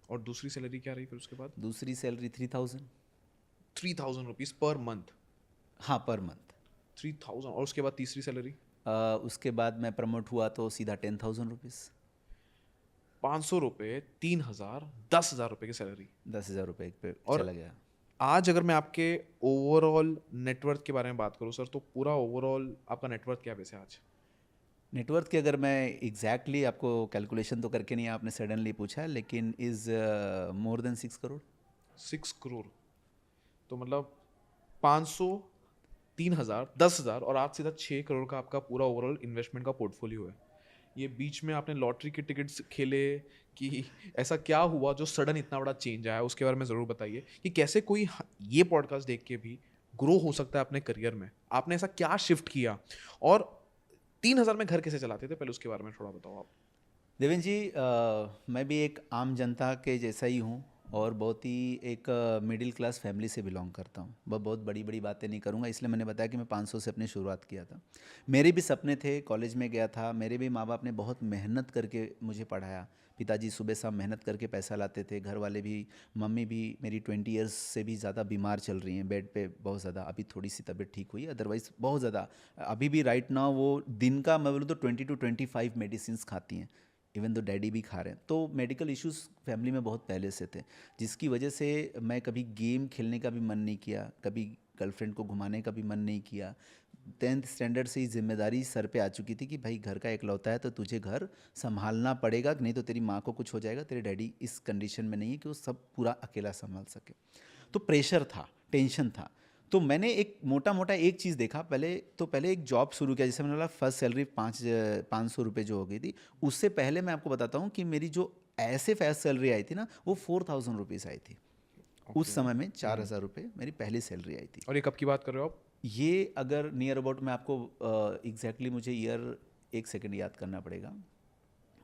और दूसरी सैलरी क्या रही फिर उसके बाद? दूसरी सैलरी 3000। 3000 rupees per month? हाँ, पर मंथ। 3000। और उसके बाद तीसरी सैलरी? उसके बाद मैं प्रमोट हुआ तो सीधा 10,000 रुपीज़। 500 रुपये, 3,000, 10,000 रुपये की सैलरी। 10,000 रुपये पे और चला गया। आज अगर मैं आपके ओवरऑल नेटवर्थ के बारे में बात करूं सर, तो पूरा ओवरऑल आपका नेटवर्थ क्या है वैसे आज? नेटवर्थ की अगर मैं एग्जैक्टली आपको कैलकुलेशन तो करके नहीं, आपने सडनली पूछा, लेकिन is more than 6 crore. 6 crore. तो मतलब 500, 3,000, 10,000 और आज सीधा 6 करोड़ का आपका पूरा ओवरऑल इन्वेस्टमेंट का पोर्टफोलियो है। ये बीच में आपने लॉटरी के टिकट्स खेले कि ऐसा क्या हुआ जो सडन इतना बड़ा चेंज आया, उसके बारे में ज़रूर बताइए कि कैसे कोई ये पॉडकास्ट देख के भी ग्रो हो सकता है अपने करियर में। आपने ऐसा क्या शिफ्ट किया और 3,000 में घर कैसे चलाते थे, पहले उसके बारे में थोड़ा बताओ आप। देवेंद्र जी, मैं भी एक आम जनता के जैसा ही हूँ और बहुत ही एक मिडिल क्लास फैमिली से बिलोंग करता हूँ। बहुत बड़ी बड़ी बातें नहीं करूँगा, इसलिए मैंने बताया कि मैं 500 से अपनी शुरुआत किया था। मेरे भी सपने थे, कॉलेज में गया था, मेरे भी माँ बाप ने बहुत मेहनत करके मुझे पढ़ाया। पिताजी सुबह शाम मेहनत करके पैसा लाते थे, घर वाले भी, मम्मी भी मेरी 20 ईयर्स से भी ज़्यादा बीमार चल रही हैं, बेड पे बहुत ज़्यादा। अभी थोड़ी सी तबीयत ठीक हुई, अदरवाइज़ बहुत ज़्यादा अभी भी राइट नाउ वो दिन का मैं बोलूँ तो 20 to 25 मेडिसिन खाती हैं, इवन तो डैडी भी खा रहे हैं। तो मेडिकल इश्यूज़ फैमिली में बहुत पहले से थे, जिसकी वजह से मैं कभी गेम खेलने का भी मन नहीं किया, कभी गर्लफ्रेंड को घुमाने का भी मन नहीं किया। 10th स्टैंडर्ड से ही जिम्मेदारी सर पे आ चुकी थी कि भाई घर का इकलौता है तो तुझे घर संभालना पड़ेगा, नहीं तो तेरी माँ को कुछ हो जाएगा, तेरे डैडी इस कंडीशन में नहीं है कि वो सब पूरा अकेला संभाल सके। तो प्रेशर था, टेंशन था। तो मैंने एक मोटा मोटा एक चीज़ देखा, पहले एक जॉब शुरू किया। जैसे मैंने बोला फर्स्ट सैलरी 500 रुपये जो हो गई थी, उससे पहले मैं आपको बताता हूँ कि मेरी जो ऐसे फर्स्ट सैलरी आई थी ना, वो 4,000 रुपीज़ आई थी। उस समय में 4,000 रुपये मेरी पहली सैलरी आई थी। और ये कब की बात कर रहे हो आप? ये अगर नियर अबाउट मैं आपको एग्जैक्टली मुझे ईयर 1 सेकंड याद करना पड़ेगा,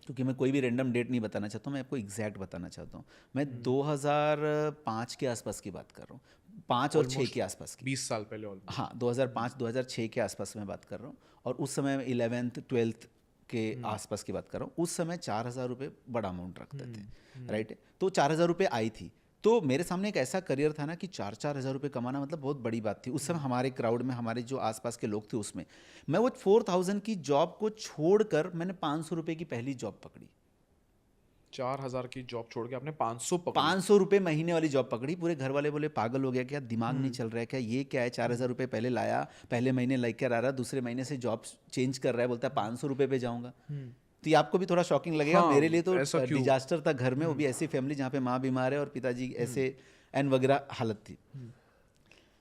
क्योंकि मैं कोई भी रैंडम डेट नहीं बताना चाहता हूँ, मैं आपको एग्जैक्ट बताना चाहता हूँ। मैं 2005 के आसपास की बात कर रहा हूँ, 5 और 6 के आसपास की। 20 साल पहले ऑलमोस्ट। हाँ, 2005-2006 के आसपास में बात कर रहा हूँ। और उस समय 11th 12th के आसपास की बात कर रहा हूँ। उस समय 4,000 रुपये बड़ा अमाउंट रखते थे, राइट। तो 4,000 रुपये आई थी, तो मेरे सामने एक ऐसा करियर था ना कि 4-4 हज़ार रुपये कमाना मतलब बहुत बड़ी बात थी। उस समय हमारे क्राउड में, हमारे जो आसपास के लोग थे उसमें, मैं वो 4,000 की जॉब को छोड़कर मैंने 500 रुपये की पहली जॉब पकड़ी। 4,000 की जॉब छोड़ के आपने 500 पकड़ी? 500 रुपये महीने वाली जॉब पकड़ी। पूरे घर वाले बोले पागल हो गया क्या, दिमाग नहीं चल रहा है क्या, ये क्या है, 4,000 रुपये पहले लाया, पहले महीने लेकर आ रहा, दूसरे महीने से जॉब चेंज कर रहा है, बोलता है 500 रुपये पे जाऊँगा। तो ये आपको भी थोड़ा शॉकिंग लगेगा। हाँ, मेरे लिए तो ऐसा क्यों? डिजास्टर था घर में, वो भी ऐसी फैमिली जहाँ पे माँ बीमार है और पिताजी ऐसे एन वगैरह हालत थी।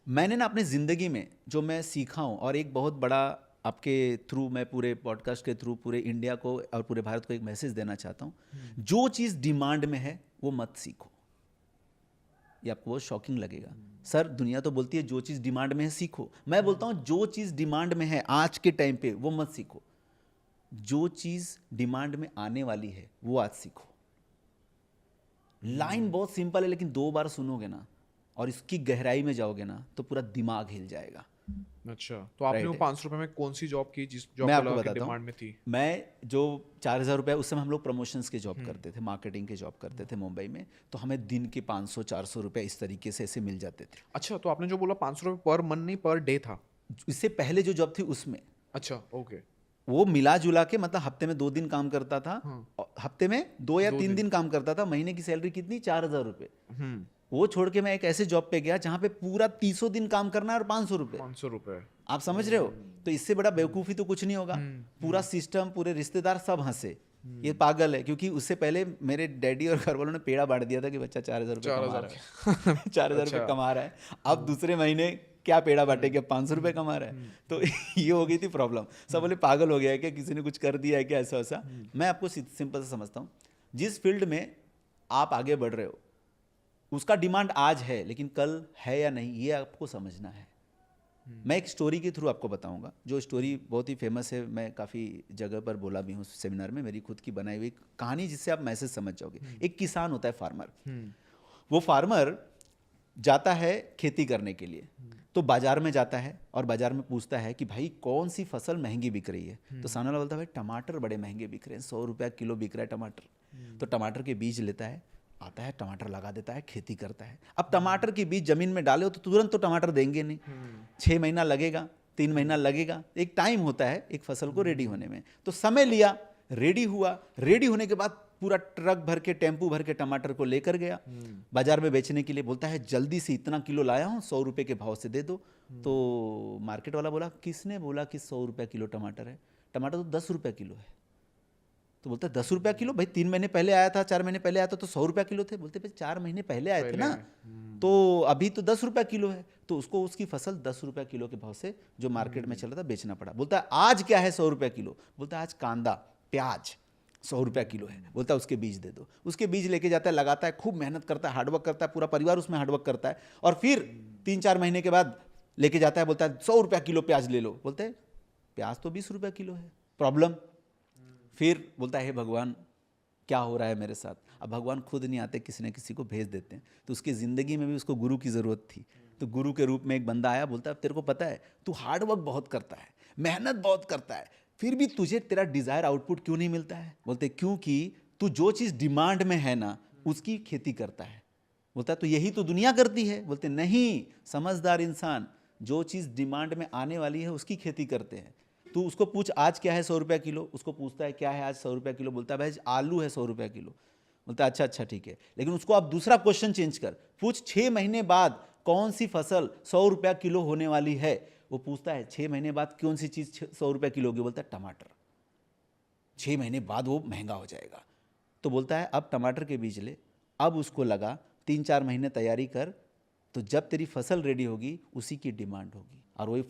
मैंने ना अपनी ज़िंदगी में जो मैं सीखा हूँ, और एक बहुत बड़ा आपके थ्रू, मैं पूरे पॉडकास्ट के थ्रू पूरे इंडिया को और पूरे भारत को एक मैसेज देना चाहता हूँ, जो चीज़ डिमांड में है वो मत सीखो। ये आपको बहुत शॉकिंग लगेगा। सर, दुनिया तो बोलती है जो चीज़ डिमांड में है सीखो। मैं बोलता हूँ जो चीज़ डिमांड में है आज के टाइम पे वो मत सीखो, जो चीज़ डिमांड में आने वाली है वो आज सीखो। लाइन बहुत सिंपल है, लेकिन 2 बार सुनोगे ना और इसकी गहराई में जाओगे ना तो पूरा दिमाग हिल जाएगा। अच्छा, तो आपने वो Right. 500 रुपये में कौन सी जॉब की जिस जॉब मैं को आपको लगा कि बताता डिमांड हूँ। में थी? मैं जो 4,000 रुपये, उस समय हम लोग प्रमोशंस के जॉब करते थे, मार्केटिंग के जॉब करते थे मुंबई में, तो हमें दिन के 500-400 रुपये इस तरीके से ऐसे मिल जाते थे। अच्छा, तो आपने जो बोला 500 रुपये पर मंथ नहीं पर डे था? इससे पहले जो जॉब थी उसमें अच्छा, ओके। वो मिला जुला के मतलब हफ्ते में 2 दिन काम करता था, और हफ्ते में 2 या 3 दिन काम करता था। महीने की सैलरी कितनी, 4,000 रुपये। वो छोड़ के मैं एक ऐसे जॉब पे गया जहाँ पे पूरा 300 दिन काम करना है और 500 रुपये। 500 रुपये। आप समझ रहे हो? तो इससे बड़ा बेवकूफ़ी तो कुछ नहीं होगा। पूरा सिस्टम, पूरे रिश्तेदार सब हंसे, ये पागल है। क्योंकि उससे पहले मेरे डैडी और घर वालों ने पेड़ा बांट दिया था कि बच्चा 4,000 रुपये कमा रहा है। 4,000 रुपये कमा रहा है, अब दूसरे महीने क्या पेड़ा बांटेगा, 500 रुपये कमा रहा है। तो ये हो गई थी प्रॉब्लम। सब बोले पागल हो गया है क्या, किसी ने कुछ कर दिया है क्या, ऐसा वैसा। मैं आपको सिंपल से समझता हूँ, जिस फील्ड में आप आगे बढ़ रहे हो उसका डिमांड आज है, लेकिन कल है या नहीं ये आपको समझना है। मैं एक स्टोरी के थ्रू आपको बताऊंगा, जो स्टोरी बहुत ही फेमस है, मैं काफ़ी जगह पर बोला भी हूँ सेमिनार में, मेरी खुद की बनाई हुई कहानी, जिससे आप मैसेज समझ जाओगे। एक किसान होता है, फार्मर। वो फार्मर जाता है खेती करने के लिए, तो बाजार में जाता है और बाजार में पूछता है कि भाई कौन सी फसल महंगी बिक रही है। तो सामने वाला बोलता है भाई टमाटर बड़े महंगे बिक रहे हैं, 100 रुपया किलो बिक रहा है टमाटर। तो टमाटर के बीज लेता है, आता है, टमाटर लगा देता है, खेती करता है। अब टमाटर के बीज जमीन में डाले हो तो तुरंत तो टमाटर देंगे नहीं, 6 महीना लगेगा, 3 महीना लगेगा, एक टाइम होता है एक फसल को रेडी होने में। तो समय लिया, रेडी हुआ, रेडी होने के बाद पूरा ट्रक भर के, टेम्पू भर के टमाटर को लेकर गया बाजार में बेचने के लिए। बोलता है जल्दी से इतना किलो लाया हूँ, 100 रुपये के भाव से दे दो। तो मार्केट वाला बोला किसने बोला कि 100 रुपये किलो टमाटर है, टमाटर तो 10 रुपये किलो है। तो बोलता है 10 रुपया किलो, भाई 3 महीने पहले आया था, 4 महीने पहले आया था तो 100 रुपया किलो थे। बोलते भाई 4 महीने पहले आए थे ना, तो अभी तो 10 रुपया किलो है। तो उसको उसकी फसल 10 रुपया किलो के भाव से जो मार्केट में चल रहा था बेचना पड़ा। बोलता है आज क्या है 100 रुपया किलो, बोलता है आज कांदा प्याज 100 रुपया किलो है। बोलता है उसके बीज दे दो। उसके बीज लेके जाता है, लगाता है, खूब मेहनत करता है, हार्डवर्क करता है, पूरा परिवार उसमें हार्डवर्क करता है। और फिर 3-4 महीने के बाद लेके जाता है, बोलता है 100 रुपया किलो प्याज ले लो। बोलते हैं प्याज तो 20 रुपया किलो है, प्रॉब्लम। फिर बोलता है हे भगवान क्या हो रहा है मेरे साथ। अब भगवान खुद नहीं आते, किसी न किसी को भेज देते हैं। तो उसकी ज़िंदगी में भी उसको गुरु की ज़रूरत थी। तो गुरु के रूप में एक बंदा आया, बोलता है तेरे को पता है तू हार्डवर्क बहुत करता है, मेहनत बहुत करता है, फिर भी तुझे तेरा डिज़ायर आउटपुट क्यों नहीं मिलता है। बोलते क्योंकि तू जो चीज़ डिमांड में है ना उसकी खेती करता है। बोलता है तो यही तो दुनिया करती है। बोलते नहीं, समझदार इंसान जो चीज़ डिमांड में आने वाली है उसकी खेती करते हैं। तू उसको पूछ आज क्या है 100 रुपया किलो, उसको पूछता है क्या है आज 100 रुपया किलो, बोलता है भाई आलू है 100 रुपया किलो। बोलता है अच्छा ठीक है, लेकिन उसको आप दूसरा क्वेश्चन चेंज कर, पूछ 6 महीने बाद कौन सी फसल 100 रुपया किलो होने वाली है। वो पूछता है 6 महीने बाद कौन सी चीज़ 100 रुपया किलो होगी, बोलता है टमाटर। 6 महीने बाद वो महंगा हो जाएगा। तो बोलता है अब टमाटर के बीज ले, अब उसको लगा, 3-4 महीने तैयारी कर, तो जब तेरी फसल रेडी होगी उसी की डिमांड होगी। और वही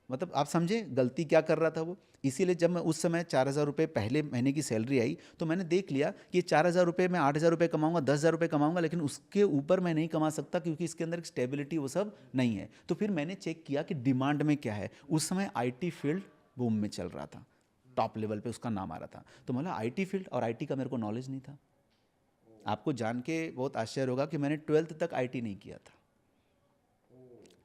मतलब आप समझे गलती क्या कर रहा था वो। इसीलिए जब मैं उस समय 4,000 रुपये पहले महीने की सैलरी आई तो मैंने देख लिया कि 4,000 रुपये में 8,000 रुपये कमाऊंगा, 10,000 रुपये कमाऊंगा, लेकिन उसके ऊपर मैं नहीं कमा सकता क्योंकि इसके अंदर एक स्टेबिलिटी वो सब नहीं है। तो फिर मैंने चेक किया कि डिमांड में क्या है। उस समय IT फील्ड बूम में चल रहा था, टॉप लेवल पे उसका नाम आ रहा था। तो मतलब IT फील्ड और IT का मेरे को नॉलेज नहीं था। आपको जान के बहुत आश्चर्य होगा कि मैंने 12th तक IT नहीं किया था।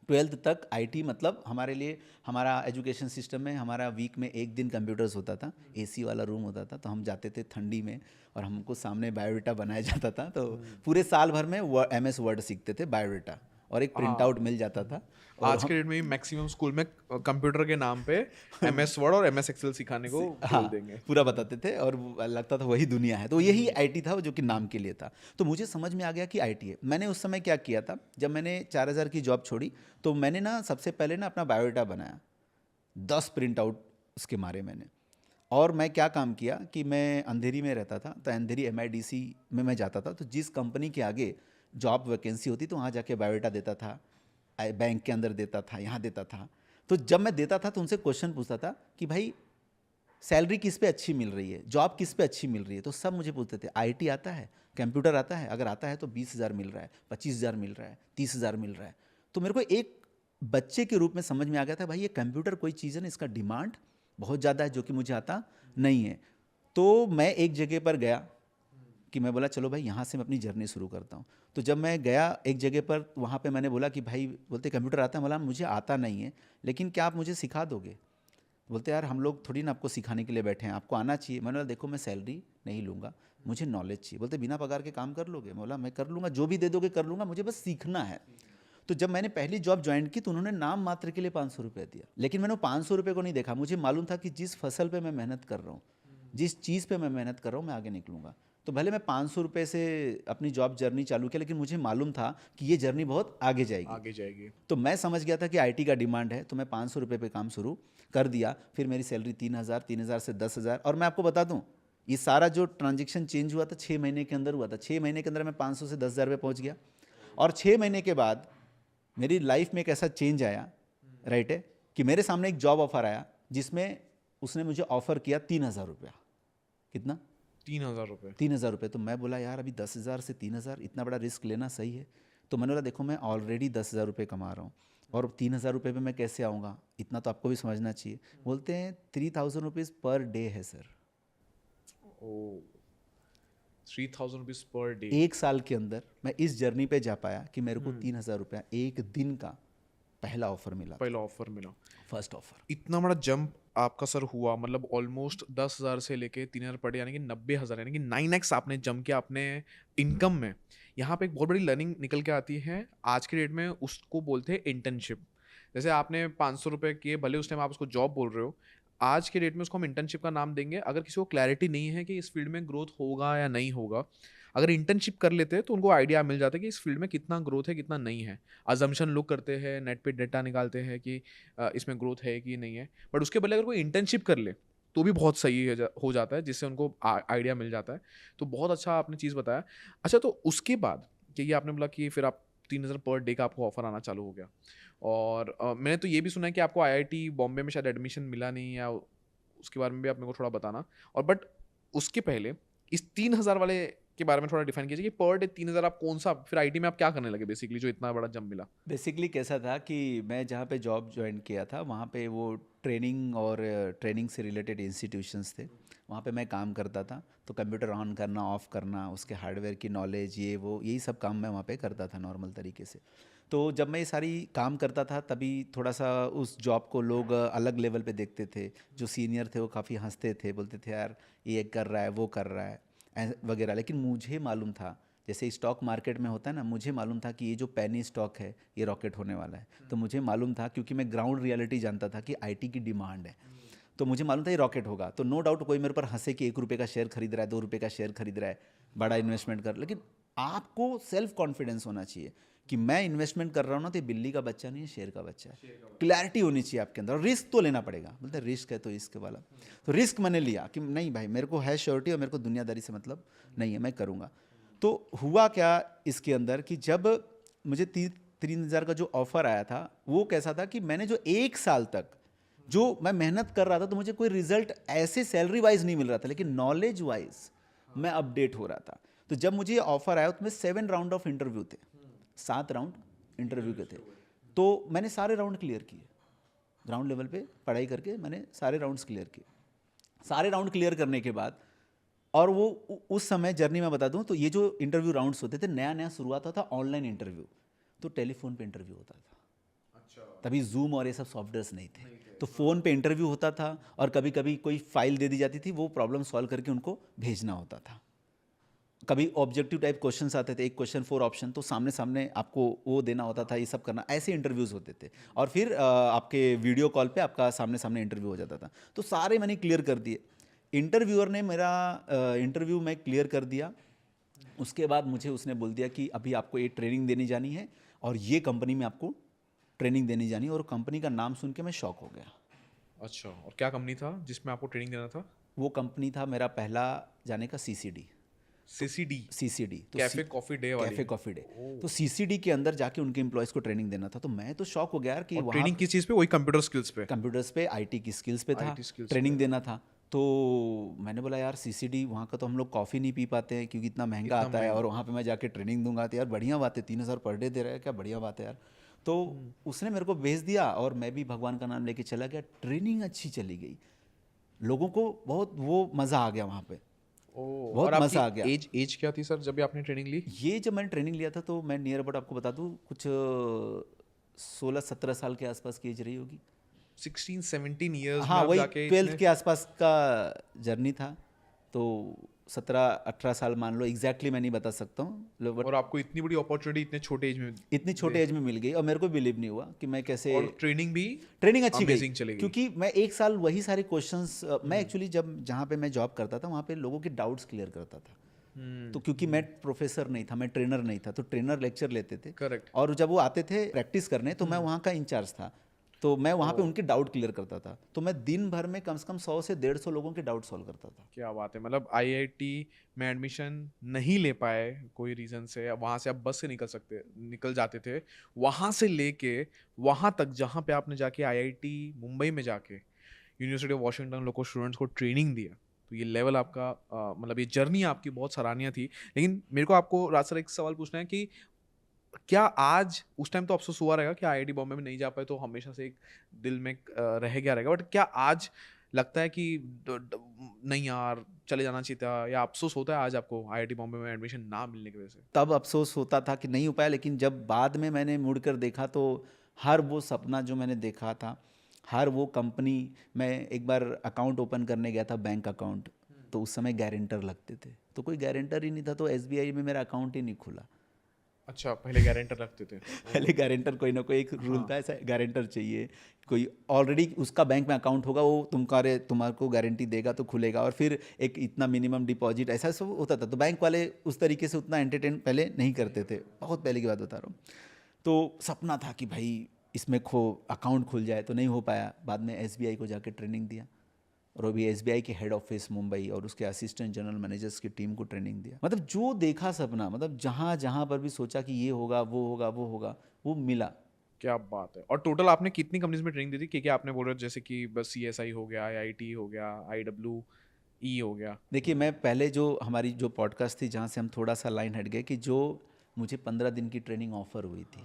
12th तक IT मतलब हमारे लिए, हमारा एजुकेशन सिस्टम में हमारा वीक में 1 दिन कंप्यूटर्स होता था, AC वाला रूम होता था, तो हम जाते थे ठंडी में और हमको सामने बायोडाटा बनाया जाता था। तो पूरे साल भर में MS वर्ड सीखते थे, बायोडाटा, और एक प्रिंट आउट मिल जाता था। आज के डेट में भी मैक्सिमम स्कूल में कंप्यूटर के नाम पे MS वर्ड और MS एक्सेल सिखाने को बोल देंगे, पूरा बताते थे और लगता था वही दुनिया है। तो यही IT था जो कि नाम के लिए था। तो मुझे समझ में आ गया कि IT है। मैंने उस समय क्या किया था, जब मैंने 4,000 की जॉब छोड़ी तो मैंने ना सबसे पहले ना अपना बायोडाटा बनाया, 10 प्रिंट आउट उसके मारे मैंने। और मैं क्या काम किया कि मैं अंधेरी में रहता था, तो अंधेरी MIDC में मैं जाता था, तो जिस कंपनी के आगे जॉब वैकेंसी होती तो वहाँ जाके बायोडाटा देता था, बैंक के अंदर देता था, यहाँ देता था। तो जब मैं देता था तो उनसे क्वेश्चन पूछता था कि भाई सैलरी किस पे अच्छी मिल रही है, जॉब किस पे अच्छी मिल रही है। तो सब मुझे पूछते थे IT आता है, कंप्यूटर आता है, अगर आता है तो 20,000 मिल रहा है, 25,000 मिल रहा है, 30,000 मिल रहा है। तो मेरे को एक बच्चे के रूप में समझ में आ गया था भाई ये कंप्यूटर कोई चीज़ है ना, इसका डिमांड बहुत ज़्यादा है जो कि मुझे आता नहीं है। तो मैं एक जगह पर गया कि मैं बोला चलो भाई यहाँ से मैं अपनी जर्नी शुरू करता हूँ। तो जब मैं गया एक जगह पर, वहाँ पे मैंने बोला कि भाई, बोलते कंप्यूटर आता है, बोला मुझे आता नहीं है, लेकिन क्या आप मुझे सिखा दोगे। बोलते यार हम लोग थोड़ी ना आपको सिखाने के लिए बैठे हैं, आपको आना चाहिए। मैंने बोला देखो मैं सैलरी नहीं लूँगा, मुझे नॉलेज चाहिए। बोलते बिना पगार के काम कर लोगे। बोला मैं कर लूँगा, जो भी दे दोगे कर लूँगा, मुझे बस सीखना है। तो जब मैंने पहली जॉब ज्वाइन की तो उन्होंने नाम मात्र के लिए 500 रुपये दिया, लेकिन मैंने 500 रुपये को नहीं देखा। मुझे मालूम था कि जिस फसल पे मैं मेहनत कर रहा हूँ, जिस चीज़ पे मैं मेहनत कर रहा हूँ, मैं आगे निकलूँगा। तो भले मैं 500 रुपये से अपनी जॉब जर्नी चालू किया, लेकिन मुझे मालूम था कि ये जर्नी बहुत आगे जाएगी। तो मैं समझ गया था कि IT का डिमांड है, तो मैं 500 रुपये पे काम शुरू कर दिया। फिर मेरी सैलरी 3,000, 3,000 से 10,000। और मैं आपको बता दूं ये सारा जो ट्रांजेक्शन चेंज हुआ था 6 महीने के अंदर हुआ था। 6 महीने के अंदर मैं 500 से 10,000 रुपये पहुँच गया। और 6 महीने के बाद मेरी लाइफ में एक ऐसा चेंज आया, राइट है, कि मेरे सामने एक जॉब ऑफर आया जिसमें उसने मुझे ऑफर किया 3,000 रुपया। कितना? 3,000 रुपये। 3,000 रुपये। तो मैं बोला यार अभी 10,000 से 3,000 इतना बड़ा रिस्क लेना सही है। तो मैंने बोला देखो मैं ऑलरेडी 10,000 रुपये कमा रहा हूँ और 3,000 रुपये पे मैं कैसे आऊँगा, इतना तो आपको भी समझना चाहिए। बोलते हैं 3,000 रुपीज़ पर डे है सर। ओ 3,000 रुपीज़ पर डे। 1 साल के अंदर मैं इस जर्नी पे जा पाया कि मेरे को 3,000 रुपया एक दिन का पहला ऑफर मिला, फर्स्ट ऑफर। इतना बड़ा जंप आपका सर हुआ, मतलब ऑलमोस्ट 10,000 से लेके 3,000 पर डे, यानी कि 90,000, यानी कि 9x आपने जंप किया अपने इनकम में। यहाँ पे एक बहुत बड़ी लर्निंग निकल के आती है आज के डेट में, उसको बोलते हैं इंटर्नशिप। जैसे आपने 500 रुपये किए, भले उस टाइम आप उसको जॉब बोल रहे हो, आज के डेट में उसको हम इंटर्नशिप का नाम देंगे अगर किसी को क्लैरिटी नहीं है कि इस फील्ड में ग्रोथ होगा या नहीं होगा। अगर इंटर्नशिप कर लेते हैं तो उनको आइडिया मिल जाता है कि इस फील्ड में कितना ग्रोथ है कितना नहीं है। अजम्पशन लोग करते हैं, नेट पे डेटा निकालते हैं कि इसमें ग्रोथ है कि नहीं है, बट उसके बदले अगर कोई इंटर्नशिप कर ले तो भी बहुत सही हो जाता है, जिससे उनको आइडिया मिल जाता है। तो बहुत अच्छा आपने चीज़ बताया। अच्छा, तो उसके बाद कि ये आपने बोला कि फिर आप 3,000 पर डे का आपको ऑफर आना चालू हो गया, और मैंने तो ये भी सुना है कि आपको आईआईटी बॉम्बे में शायद एडमिशन मिला नहीं, या उसके बारे में भी आप मेरे को थोड़ा बताना। और बट उसके पहले इस 3,000 वाले के बारे में थोड़ा डिफाइन कीजिए कि पर डे 3,000 आप कौन सा, फिर आईटी में आप क्या करने लगे बेसिकली जो इतना बड़ा जंप मिला? बेसिकली कैसा था कि मैं जहाँ पे जॉब ज्वाइन किया था वहाँ पे वो ट्रेनिंग और ट्रेनिंग से रिलेटेड इंस्टीट्यूशंस थे, वहाँ पे मैं काम करता था। तो कंप्यूटर ऑन करना, ऑफ करना, उसके हार्डवेयर की नॉलेज, ये वो यही सब काम मैं वहाँ पे करता था नॉर्मल तरीके से। तो जब मैं ये सारी काम करता था तभी थोड़ा सा उस जॉब को लोग अलग लेवल पे देखते थे। जो सीनियर थे वो काफ़ी हंसते थे, बोलते थे यार ये कर रहा है, वो कर रहा है वगैरह। लेकिन मुझे मालूम था, जैसे स्टॉक मार्केट में होता है ना, मुझे मालूम था कि ये जो पेनी स्टॉक है ये रॉकेट होने वाला है। तो मुझे मालूम था, क्योंकि मैं ग्राउंड रियलिटी जानता था कि आईटी की डिमांड है, तो मुझे मालूम था ये रॉकेट होगा। तो नो डाउट कोई मेरे पर हंसे कि 1 रुपये का शेयर खरीद रहा है, 2 रुपये का शेयर खरीद रहा है, बड़ा इन्वेस्टमेंट कर। लेकिन आपको सेल्फ कॉन्फिडेंस होना चाहिए कि मैं इन्वेस्टमेंट कर रहा हूँ ना, तो ये बिल्ली का बच्चा नहीं है, शेर का बच्चा है। क्लैरिटी होनी चाहिए आपके अंदर, और रिस्क तो लेना पड़ेगा। बोलते रिस्क है तो रिस्क वाला, तो रिस्क मैंने लिया कि नहीं भाई, मेरे को है श्योरिटी और मेरे को दुनियादारी से मतलब नहीं है, मैं करूँगा। तो हुआ क्या इसके अंदर कि जब मुझे 3,000 का जो ऑफर आया था, वो कैसा था कि मैंने जो 1 साल तक जो मैं मेहनत कर रहा था, तो मुझे कोई रिजल्ट ऐसे सैलरी वाइज नहीं मिल रहा था, लेकिन नॉलेज वाइज मैं अपडेट हो रहा था। तो जब मुझे ये ऑफर आया, उसमें 7 राउंड ऑफ इंटरव्यू थे, 7 राउंड इंटरव्यू के थे। तो मैंने सारे राउंड क्लियर किए, ग्राउंड लेवल पे पढ़ाई करके मैंने सारे राउंड्स क्लियर किए। सारे राउंड क्लियर करने के बाद, और वो उस समय जर्नी मैं बता दूं, तो ये जो इंटरव्यू राउंड्स होते थे, नया नया शुरुआत होता था ऑनलाइन इंटरव्यू, तो टेलीफोन पे इंटरव्यू होता था। तभी जूम और ये सब सॉफ्टवेयर्स नहीं थे, तो फ़ोन पे इंटरव्यू होता था, और कभी कभी कोई फाइल दे दी जाती थी, वो प्रॉब्लम सॉल्व करके उनको भेजना होता था। कभी ऑब्जेक्टिव टाइप क्वेश्चंस आते थे, 1 क्वेश्चन 4 ऑप्शन, तो सामने सामने आपको वो देना होता था, ये सब करना, ऐसे इंटरव्यूज़ होते थे। और फिर आपके वीडियो कॉल पे आपका सामने सामने इंटरव्यू हो जाता था। तो सारे मैंने क्लियर कर दिए। इंटरव्यूअर ने मेरा इंटरव्यू मैं क्लियर कर दिया। उसके बाद मुझे उसने बोल दिया कि अभी आपको ये ट्रेनिंग देनी जानी है, और ये कंपनी में आपको ट्रेनिंग देनी जानी है। और कंपनी का नाम सुन के मैं शॉक हो गया। अच्छा, और क्या कंपनी था जिसमें आपको ट्रेनिंग देना था? वो कंपनी था मेरा पहला जाने का सीसीडी। सीसीडी, सीसीडी तो कैफे कॉफी डे वाली? Cafe coffee day. तो सीसीडी के अंदर जाके उनके एम्प्लॉयज़ को ट्रेनिंग देना था। तो मैं तो शॉक हो गया यार कि और वहाँ ट्रेनिंग किस चीज़ पे? वही कंप्यूटर स्किल्स पे? कंप्यूटर्स पे, आईटी की स्किल्स पे था, IT skills ट्रेनिंग पे। देना था। तो मैंने बोला यार सीसीडी वहाँ का तो हम लोग कॉफ़ी नहीं पी पाते हैं, क्योंकि इतना महंगा इतना आता है, महंगा। और वहाँ पे मैं जाके ट्रेनिंग दूंगा, तो यार बढ़िया बात है, 3,000 पर डे दे रहा है, क्या बढ़िया बात है यार। तो उसने मेरे को भेज दिया, और मैं भी भगवान का नाम लेके चला गया। ट्रेनिंग अच्छी चली गई, लोगों को बहुत वो मज़ा आ गया वहाँ पे, ओह, बहुत और मज़ा आ आपकी गया। एज क्या थी सर जब भी आपने ट्रेनिंग ली? ये जब मैंने ट्रेनिंग लिया था, तो मैं नियर अबाउट आपको बता दूँ कुछ 16-17 साल के आसपास की एज रही होगी। 16-17 ईयर्स में हाँ, आप वही जाके 12th इतने। के आसपास का जर्नी था। तो 17-18 साल मान लो, एग्जैक्टली मैं नहीं बता सकता हूँ, बट और आपको इतनी बड़ी अपॉर्चुनिटी इतने छोटे एज में इतनी छोटे एज में मिल गई, और मेरे को बिलीव नहीं हुआ कि मैं कैसे। और ट्रेनिंग भी ट्रेनिंग अच्छी गई, अमेजिंग चली गई। क्योंकि मैं 1 साल वही सारे क्वेश्चंस, मैं एक्चुअली जब जहाँ पे मैं जॉब करता था, वहाँ पे लोगों के डाउट्स क्लियर करता था। तो क्योंकि मैं प्रोफेसर नहीं था, मैं ट्रेनर नहीं था, तो ट्रेनर लेक्चर लेते थे, करेक्ट। और जब वो आते थे प्रैक्टिस करने, तो मैं वहाँ का इंचार्ज था, तो मैं वहाँ पे उनके डाउट क्लियर करता था। तो मैं दिन भर में कम से कम 100 से 150 लोगों के डाउट सॉल्व करता था। क्या बात है, मतलब आईआईटी में एडमिशन नहीं ले पाए कोई रीज़न से, वहाँ से आप बस से निकल जाते थे, वहाँ से लेके वहाँ तक जहाँ पे आपने जाके आईआईटी मुंबई में जाके यूनिवर्सिटी ऑफ वॉशिंगटन लोगों स्टूडेंट्स को ट्रेनिंग दिया। तो ये लेवल आपका मतलब ये जर्नी आपकी बहुत सराहनीय थी। लेकिन मेरे को आपको राज सर एक सवाल पूछना है कि क्या आज, उस टाइम तो अफसोस हुआ रहेगा कि आईआईटी बॉम्बे में नहीं जा पाए, तो हमेशा से एक दिल में रह गया रहेगा, बट क्या आज लगता है कि नहीं यार चले जाना चाहिए था, या अफसोस होता है आज आपको आईआईटी बॉम्बे में एडमिशन ना मिलने की वजह से? तब अफसोस होता था कि नहीं हो पाया, लेकिन जब बाद में मैंने मुड़कर देखा, तो हर वो सपना जो मैंने देखा था, हर वो कंपनी, मैं एक बार अकाउंट ओपन करने गया था, बैंक अकाउंट, तो उस समय गारंटर लगते थे, तो कोई गारंटर ही नहीं था, तो एसबीआई में मेरा अकाउंट ही नहीं खुला। अच्छा, पहले गारंटर रखते थे। पहले गारंटर कोई ना कोई एक रूल हाँ। था, ऐसा गारंटर चाहिए, कोई ऑलरेडी उसका बैंक में अकाउंट होगा, वो तुम्हारे को गारंटी देगा तो खुलेगा, और फिर एक इतना मिनिमम डिपॉजिट ऐसा सब होता था। तो बैंक वाले उस तरीके से उतना एंटरटेन पहले नहीं करते थे, बहुत पहले की बात बता रहा हूँ। तो सपना था कि भाई इसमें अकाउंट खुल जाए, तो नहीं हो पाया। बाद में एसबीआई को जाके ट्रेनिंग दिया, और अभी एसबीआई के हेड ऑफिस मुंबई और उसके असिस्टेंट जनरल मैनेजर्स की टीम को ट्रेनिंग दिया। मतलब जो देखा सपना, मतलब जहाँ जहाँ पर भी सोचा कि ये होगा, वो होगा, वो होगा, वो मिला। क्या बात है। और टोटल आपने कितनी कंपनीज में ट्रेनिंग दी थी? क्या आपने बोल रहे हो जैसे कि बस CSI हो गया, IIT हो गया, IWE हो गया? देखिए, मैं पहले जो हमारी जो पॉडकास्ट थी जहाँ से हम थोड़ा सा लाइन हट गए, कि जो मुझे 15 दिन की ट्रेनिंग ऑफर हुई थी,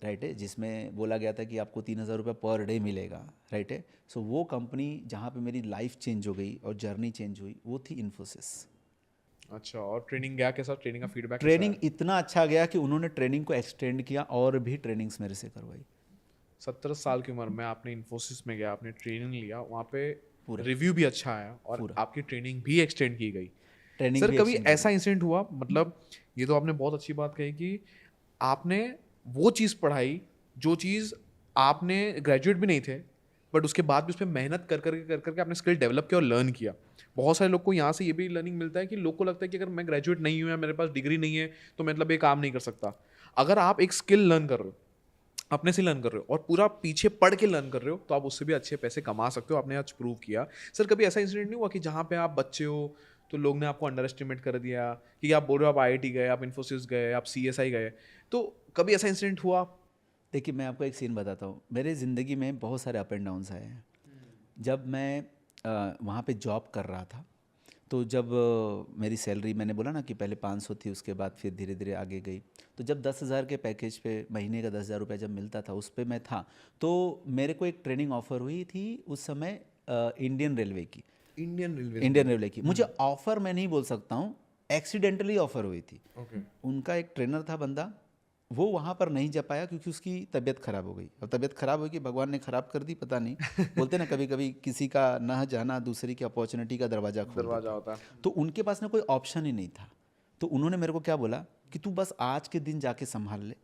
राइट है, जिसमें बोला गया था कि आपको 3,000 रुपये पर डे मिलेगा, राइट है। सो वो कंपनी जहाँ पे मेरी लाइफ चेंज हो गई और जर्नी चेंज हुई, वो थी इन्फोसिस। अच्छा, और ट्रेनिंग गया कैसा? ट्रेनिंग का फीडबैक कैसा ट्रेनिंग है? इतना अच्छा गया कि उन्होंने ट्रेनिंग को एक्सटेंड किया और भी ट्रेनिंग्स मेरे से करवाई। 17 साल की उम्र में आपने इन्फोसिस में गया, आपने ट्रेनिंग लिया, वहाँ पे पूरा रिव्यू भी अच्छा आया और पूरा आपकी ट्रेनिंग भी एक्सटेंड की गई। ट्रेनिंग सर, भी कभी एक्सटेंड की ऐसा गई। इंसिडेंट हुआ, मतलब ये तो आपने बहुत अच्छी बात कही कि आपने वो चीज़ पढ़ाई जो चीज़ आपने ग्रेजुएट भी नहीं थे, बट उसके बाद भी उस पर मेहनत कर करके आपने स्किल डेवलप किया और लर्न किया। बहुत सारे लोग को यहाँ से ये भी लर्निंग मिलता है कि लोग को लगता है कि अगर मैं ग्रेजुएट नहीं हूँ या मेरे पास डिग्री नहीं है तो मतलब ये काम नहीं कर सकता। अगर आप एक स्किल लर्न कर रहे हो, अपने से लर्न कर रहे हो और पूरा पीछे पढ़ के लर्न कर रहे हो, तो आप उससे भी अच्छे पैसे कमा सकते हो। आपने आज प्रूव किया। सर, कभी ऐसा इंसिडेंट नहीं हुआ कि जहाँ पे आप बच्चे हो तो लोग ने आपको अंडर एस्टिमेट कर दिया, कि आप बोल रहे हो आप IIT गए, आप इन्फोसिस गए, आप CSI गए, तो कभी ऐसा इंसिडेंट हुआ? देखिए, मैं आपको एक सीन बताता हूँ। मेरे ज़िंदगी में बहुत सारे अप एंड डाउन्स आए हैं। जब मैं वहाँ पे जॉब कर रहा था, तो जब मेरी सैलरी, मैंने बोला ना कि पहले 500 थी, उसके बाद फिर धीरे धीरे आगे गई। तो जब 10,000 के पैकेज पे महीने का 10,000 रुपये जब मिलता था, उस पे मैं था, तो मेरे को एक ट्रेनिंग ऑफर हुई थी उस समय इंडियन रेलवे की। इंडियन रेलवे की मुझे ऑफर मैं नहीं बोल सकता हूँ, एक्सीडेंटली ऑफर हुई थी। ओके। उनका एक ट्रेनर था बंदा, वो वहाँ पर नहीं जा पाया क्योंकि उसकी तबीयत खराब हो गई। और तबीयत खराब होगी, भगवान ने खराब कर दी, पता नहीं। बोलते ना कभी कभी किसी का न जाना दूसरी की अपॉर्चुनिटी का दरवाज़ा खोल दरवाजा देता है। होता है। तो उनके पास ना कोई ऑप्शन ही नहीं था। तो उन्होंने मेरे को क्या बोला कि तू बस आज के दिन जाके संभाल ले,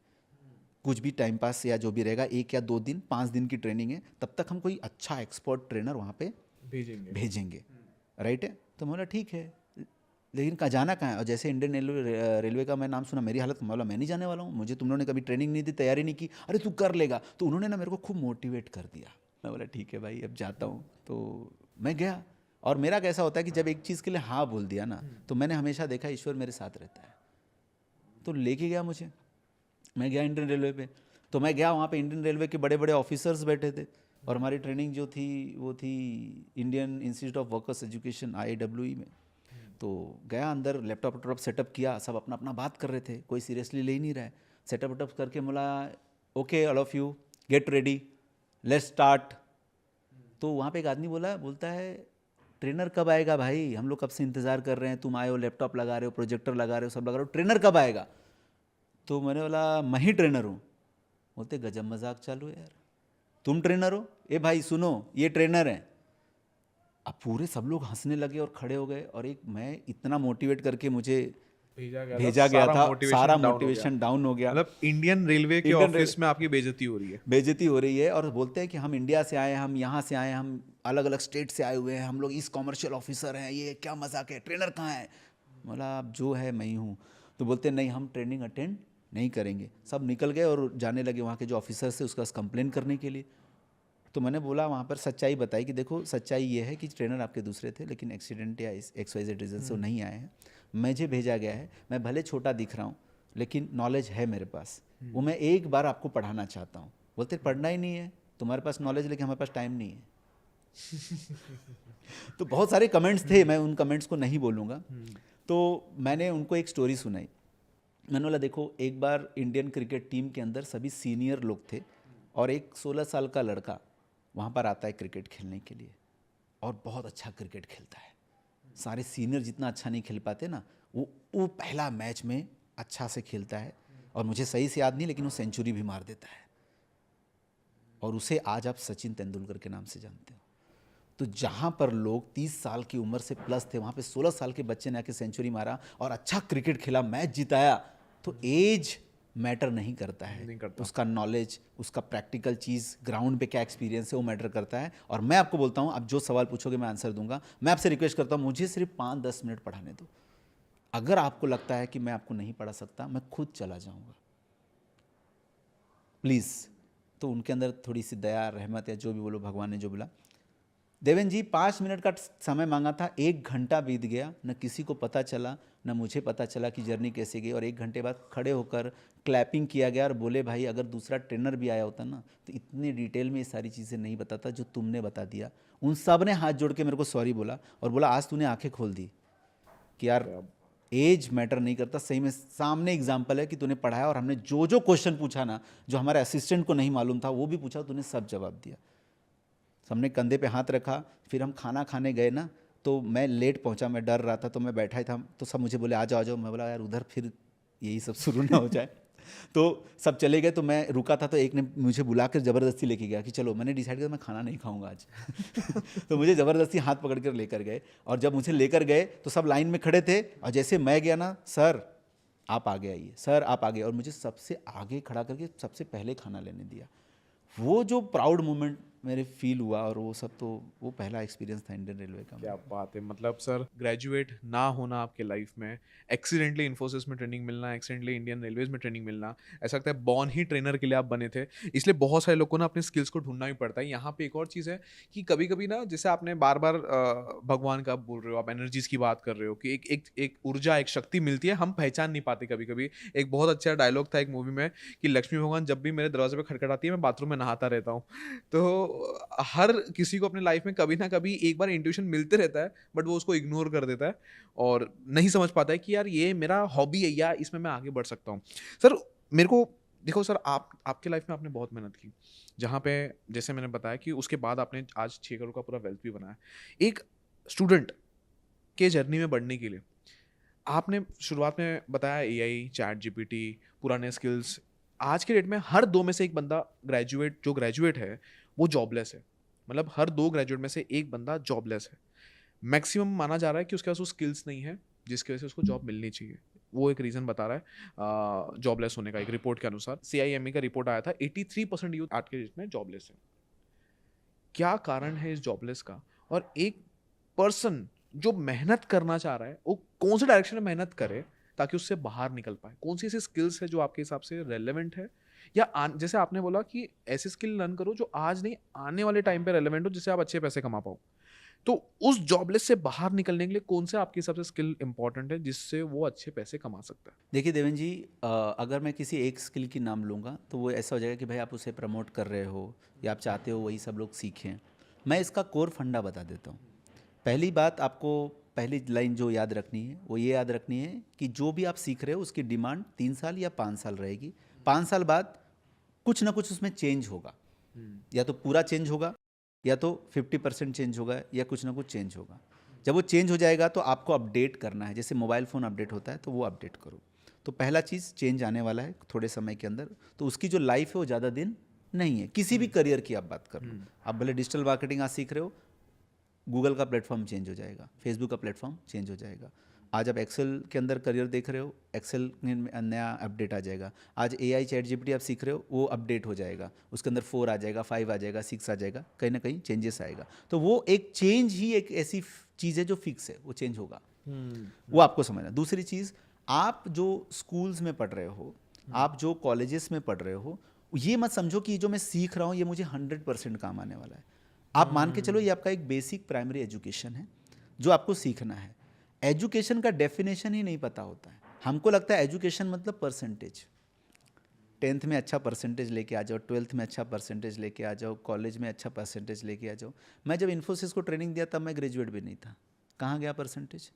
कुछ भी टाइम पास या जो भी रहेगा, 1 या 2 दिन, 5 दिन की ट्रेनिंग है, तब तक हम कोई अच्छा एक्सपर्ट ट्रेनर वहाँ पे भेजेंगे, राइट है। तो मैं बोला ठीक है, लेकिन कहाँ जाना कहाँ है। और जैसे इंडियन रेलवे का मैं नाम सुना, मेरी हालत, बोला मैं नहीं जाने वाला हूँ, मुझे तुम लोगों ने कभी ट्रेनिंग नहीं दी, तैयारी नहीं की, अरे तू कर लेगा। तो उन्होंने ना मेरे को खूब मोटिवेट कर दिया। मैं बोला ठीक है भाई, अब जाता हूँ। तो मैं गया, और मेरा कैसा होता है कि जब एक चीज़ के लिए हाँ बोल दिया ना, तो मैंने हमेशा देखा ईश्वर मेरे साथ रहता है। तो लेके गया मुझे, मैं गया इंडियन रेलवे पे। तो मैं गया, वहाँ पे इंडियन रेलवे के बड़े बड़े ऑफिसर्स बैठे थे, और हमारी ट्रेनिंग जो थी वो थी Indian institute of workers education, IWE में। तो गया अंदर, लैपटॉप वैपटॉप सेटअप किया, सब अपना अपना बात कर रहे थे, कोई सीरियसली ले ही नहीं रहा है। सेटअप वेटअप करके बोला okay all of you get ready, let's start. तो वहाँ पे एक आदमी बोलता है ट्रेनर कब आएगा भाई, हम लोग कब से इंतज़ार कर रहे हैं, तुम आए हो, लैपटॉप लगा रहे हो, प्रोजेक्टर लगा रहे हो, सब लगा रहे हो, ट्रेनर कब आएगा। तो मैंने बोला मैं ही ट्रेनर हूँ। बोलते गजब मजाक चालू है यार, तुम ट्रेनर हो, ए भाई सुनो ये ट्रेनर है। अब पूरे सब लोग हंसने लगे और खड़े हो गए, और एक मैं इतना मोटिवेट करके मुझे भेजा गया था, सारा मोटिवेशन डाउन हो गया। मतलब इंडियन रेलवे के इंडियन ऑफिस में आपकी बेइज्जती हो रही है। बेइज्जती हो रही है, और बोलते हैं कि हम इंडिया से आए हैं, हम यहाँ से आए हैं, हम अलग अलग स्टेट से आए हुए हैं, हम लोग इस कॉमर्शियल ऑफिसर हैं, ये क्या मजाक है, ट्रेनर कहाँ है। बोला अब जो है मैं ही हूँ। तो बोलते नहीं, हम ट्रेनिंग अटेंड नहीं करेंगे। सब निकल गए और जाने लगे वहाँ के जो ऑफिसर से उसका कंप्लेन करने के लिए। तो मैंने बोला वहाँ पर सच्चाई बताई कि देखो सच्चाई ये है कि ट्रेनर आपके दूसरे थे, लेकिन एक्सीडेंट या XYZ रीज़न से वो नहीं आए हैं, मुझे भेजा गया है, मैं भले छोटा दिख रहा हूँ लेकिन नॉलेज है मेरे पास, वो मैं एक बार आपको पढ़ाना चाहता हूँ। बोलते पढ़ना ही नहीं है तुम्हारे पास नॉलेज, लेकिन हमारे पास टाइम नहीं है। तो बहुत सारे कमेंट्स थे, मैं उन कमेंट्स को नहीं बोलूँगा। तो मैंने उनको एक स्टोरी सुनाई। मैंने बोला देखो, एक बार इंडियन क्रिकेट टीम के अंदर सभी सीनियर लोग थे, और एक 16 साल का लड़का वहाँ पर आता है क्रिकेट खेलने के लिए, और बहुत अच्छा क्रिकेट खेलता है। सारे सीनियर जितना अच्छा नहीं खेल पाते ना, वो पहला मैच में अच्छा से खेलता है, और मुझे सही से याद नहीं, लेकिन वो सेंचुरी भी मार देता है, और उसे आज आप सचिन तेंदुलकर के नाम से जानते हो। तो जहाँ पर लोग 30 साल की उम्र से प्लस थे, वहाँ पे 16 साल के बच्चे ने आके सेंचुरी मारा और अच्छा क्रिकेट खेला, मैच जिताया। तो एज मैटर नहीं करता है, नहीं करता। उसका नॉलेज, उसका प्रैक्टिकल चीज़, ग्राउंड पे क्या एक्सपीरियंस है वो मैटर करता है। और मैं आपको बोलता हूँ, आप जो सवाल पूछोगे मैं आंसर दूंगा। मैं आपसे रिक्वेस्ट करता हूँ, मुझे सिर्फ 5-10 मिनट पढ़ाने दो। अगर आपको लगता है कि मैं आपको नहीं पढ़ा सकता, मैं खुद चला जाऊँगा, प्लीज़। तो उनके अंदर थोड़ी सी दया, रहमत या जो भी बोलो, भगवान ने जो बोला। देवेन जी 5 मिनट का समय मांगा था, 1 घंटा बीत गया, न किसी को पता चला, न मुझे पता चला कि जर्नी कैसे गई। और 1 घंटे बाद खड़े होकर क्लैपिंग किया गया और बोले भाई अगर दूसरा ट्रेनर भी आया होता ना तो इतने डिटेल में ये सारी चीज़ें नहीं बताता जो तुमने बता दिया। उन सब ने हाथ जोड़ के मेरे को सॉरी बोला और बोला आज तूने आंखें खोल दी कि यार एज मैटर नहीं करता। सही में सामने एग्जाम्पल है कि तूने पढ़ाया और हमने जो जो क्वेश्चन पूछा ना, जो हमारे असिस्टेंट को नहीं मालूम था वो भी पूछा, तूने सब जवाब दिया। हमने कंधे पे हाथ रखा, फिर हम खाना खाने गए ना, तो मैं लेट पहुंचा, मैं डर रहा था, तो मैं बैठा ही था, तो सब मुझे बोले आ जाओ आ जाओ। मैं बोला यार उधर फिर यही सब शुरू ना हो जाए। तो सब चले गए, तो मैं रुका था, तो एक ने मुझे बुला कर ज़बरदस्ती लेके गया कि चलो। मैंने डिसाइड किया मैं खाना नहीं खाऊंगा आज। तो मुझे ज़बरदस्ती हाथ पकड़ कर लेकर गए, और जब मुझे लेकर गए तो सब लाइन में खड़े थे, और जैसे मैं गया ना, सर आप आगे आइए, सर आप आगे, और मुझे सबसे आगे खड़ा करके सबसे पहले खाना लेने दिया। वो जो प्राउड मोमेंट मेरे फील हुआ, और वो सब, तो वो पहला एक्सपीरियंस था इंडियन रेलवे का। क्या बात है। मतलब सर, ग्रेजुएट ना होना आपके लाइफ में, एक्सीडेंटली इन्फोसिस में ट्रेनिंग मिलना, एक्सीडेंटली इंडियन रेलवेज में ट्रेनिंग मिलना, ऐसा लगता है बॉर्न ही ट्रेनर के लिए आप बने थे। इसलिए बहुत सारे लोगों को ना अपने स्किल्स को ढूंढना भी पड़ता है। यहाँ पे एक और चीज़ है कि कभी कभी ना, जैसे आपने बार बार भगवान का बोल रहे हो, आप एनर्जीज की बात कर रहे हो कि एक ऊर्जा, एक शक्ति मिलती है, हम पहचान नहीं पाते कभी कभी। एक बहुत अच्छा डायलॉग था एक मूवी में कि लक्ष्मी भगवान जब भी मेरे दरवाजे पे खटखटाती है, मैं बाथरूम में नहाता रहता हूँ। तो हर किसी को अपने लाइफ में कभी ना कभी एक बार इंट्यूशन मिलते रहता है, बट वो उसको इग्नोर कर देता है और नहीं समझ पाता है कि यार ये मेरा हॉबी है या इसमें मैं आगे बढ़ सकता हूँ। सर मेरे को देखो सर, आपके लाइफ में आपने बहुत मेहनत की, जहाँ पे जैसे मैंने बताया कि उसके बाद आपने आज 6 करोड़ का पूरा वेल्थ भी बनाया। एक स्टूडेंट के जर्नी में बढ़ने के लिए आपने शुरुआत में बताया एआई, चैट जीपीटी, पुराने स्किल्स। आज के डेट में हर 2 में से एक बंदा जो ग्रेजुएट है वो जॉबलेस है। मतलब हर 2 ग्रेजुएट में से एक बंदा जॉबलेस है। मैक्सिमम माना जा रहा है कि उसके पास वो स्किल्स नहीं है जिसकी वजह से उसको जॉब मिलनी चाहिए। वो एक रीज़न बता रहा है जॉबलेस होने का। एक रिपोर्ट के अनुसार सीआईएमई का रिपोर्ट आया था, 83% यूथ आज के डेट में जॉबलेस है। क्या कारण है इस जॉबलेस का? और एक पर्सन जो मेहनत करना चाह रहा है वो कौन से डायरेक्शन में मेहनत करे ताकि उससे बाहर निकल पाए? कौन सी ऐसी स्किल्स है जो आपके हिसाब से रेलेवेंट है, या जैसे आपने बोला कि ऐसी स्किल लर्न करो जो आज नहीं आने वाले टाइम पे रेलेवेंट हो, जिससे आप अच्छे पैसे कमा पाओ। तो उस जॉबलेस से बाहर निकलने के लिए कौन से आपके हिसाब से स्किल इंपॉर्टेंट है जिससे वो अच्छे पैसे कमा सकता है? देखिए देवेन जी, अगर मैं किसी एक स्किल की नाम लूँगा तो वो ऐसा हो जाएगा कि भाई आप उसे प्रमोट कर रहे हो या आप चाहते हो वही सब लोग सीखें। मैं इसका कोर फंडा बता देता हूँ। पहली बात, आपको पहली लाइन जो याद रखनी है वो ये याद रखनी है कि जो भी आप सीख रहे हो उसकी डिमांड 3 साल या 5 साल रहेगी। 5 साल बाद कुछ ना कुछ उसमें चेंज होगा, या तो पूरा चेंज होगा या तो 50% चेंज होगा या कुछ ना कुछ चेंज होगा। जब वो चेंज हो जाएगा तो आपको अपडेट करना है, जैसे मोबाइल फ़ोन अपडेट होता है तो वो अपडेट करो। तो पहला चीज़, चेंज आने वाला है थोड़े समय के अंदर, तो उसकी जो लाइफ है वो ज़्यादा दिन नहीं है। किसी भी करियर की आप बात कर लो, आप भले डिजिटल मार्केटिंग आज सीख रहे हो, गूगल का प्लेटफॉर्म चेंज हो जाएगा, फेसबुक का प्लेटफॉर्म चेंज हो जाएगा। आज आप एक्सेल के अंदर करियर देख रहे हो, एक्सेल में नया अपडेट आ जाएगा। आज एआई चैट जीपीटी आप सीख रहे हो, वो अपडेट हो जाएगा, उसके अंदर 4 आ जाएगा, 5 आ जाएगा, 6 आ जाएगा, कहीं ना कहीं चेंजेस आएगा। तो वो एक चेंज ही एक ऐसी चीज़ है जो फिक्स है, वो चेंज होगा। वो आपको समझना। दूसरी चीज़, आप जो स्कूल्स में पढ़ रहे हो, आप जो कॉलेजेस में पढ़ रहे हो, ये मत समझो कि जो मैं सीख रहा हूँ ये मुझे 100% काम आने वाला है। आप मान के चलो ये आपका एक बेसिक प्राइमरी एजुकेशन है जो आपको सीखना है। एजुकेशन का डेफिनेशन ही नहीं पता होता है। हमको लगता है एजुकेशन मतलब परसेंटेज, 10th में अच्छा परसेंटेज लेके आ जाओ, 12th में अच्छा परसेंटेज लेके आ जाओ, कॉलेज में अच्छा परसेंटेज लेके आ जाओ। मैं जब इन्फोसिस को ट्रेनिंग दिया तब मैं ग्रेजुएट भी नहीं था, कहाँ गया परसेंटेज?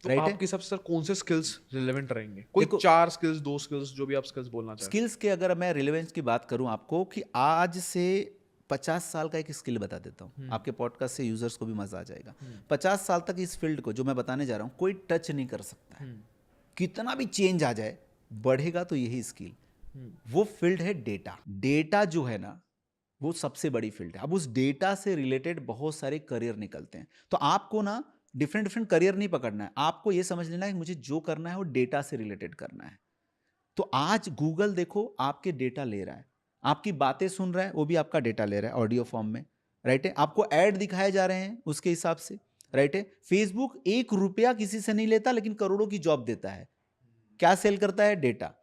तो राइट है? आपके हिसाब से सर कौन से स्किल्स रिलेवेंट रहेंगे? कोई देखो, 4 स्किल्स, 2 स्किल्स, जो भी आप स्किल्स बोलना चाहें। स्किल्स के अगर मैं रिलेवेंस की बात करूं आपको, कि आज से 50 साल का एक स्किल बता देता हूं, आपके पॉडकास्ट से यूजर्स को भी मजा आ जाएगा। 50 साल तक इस फील्ड को जो मैं बताने जा रहा हूं कोई टच नहीं कर सकता है। कितना भी चेंज आ जाए, बढ़ेगा तो यही स्किल। वो फील्ड है डेटा। डेटा जो है ना, वो सबसे बड़ी फील्ड है। अब उस डेटा से रिलेटेड बहुत सारे करियर निकलते हैं। तो आपको ना डिफरेंट डिफरेंट करियर नहीं पकड़ना है, आपको ये समझ लेना है कि मुझे जो करना है वो डेटा से रिलेटेड करना है। तो आज गूगल देखो आपके डेटा ले रहा है, आपकी बातें सुन रहा है, वो भी आपका डेटा ले रहा है ऑडियो फॉर्म में, राइट है। आपको ऐड दिखाए जा रहे हैं उसके हिसाब से, राइट है। फेसबुक 1 रुपया किसी से नहीं लेता लेकिन करोड़ों की जॉब देता है। क्या सेल करता है? डेटा।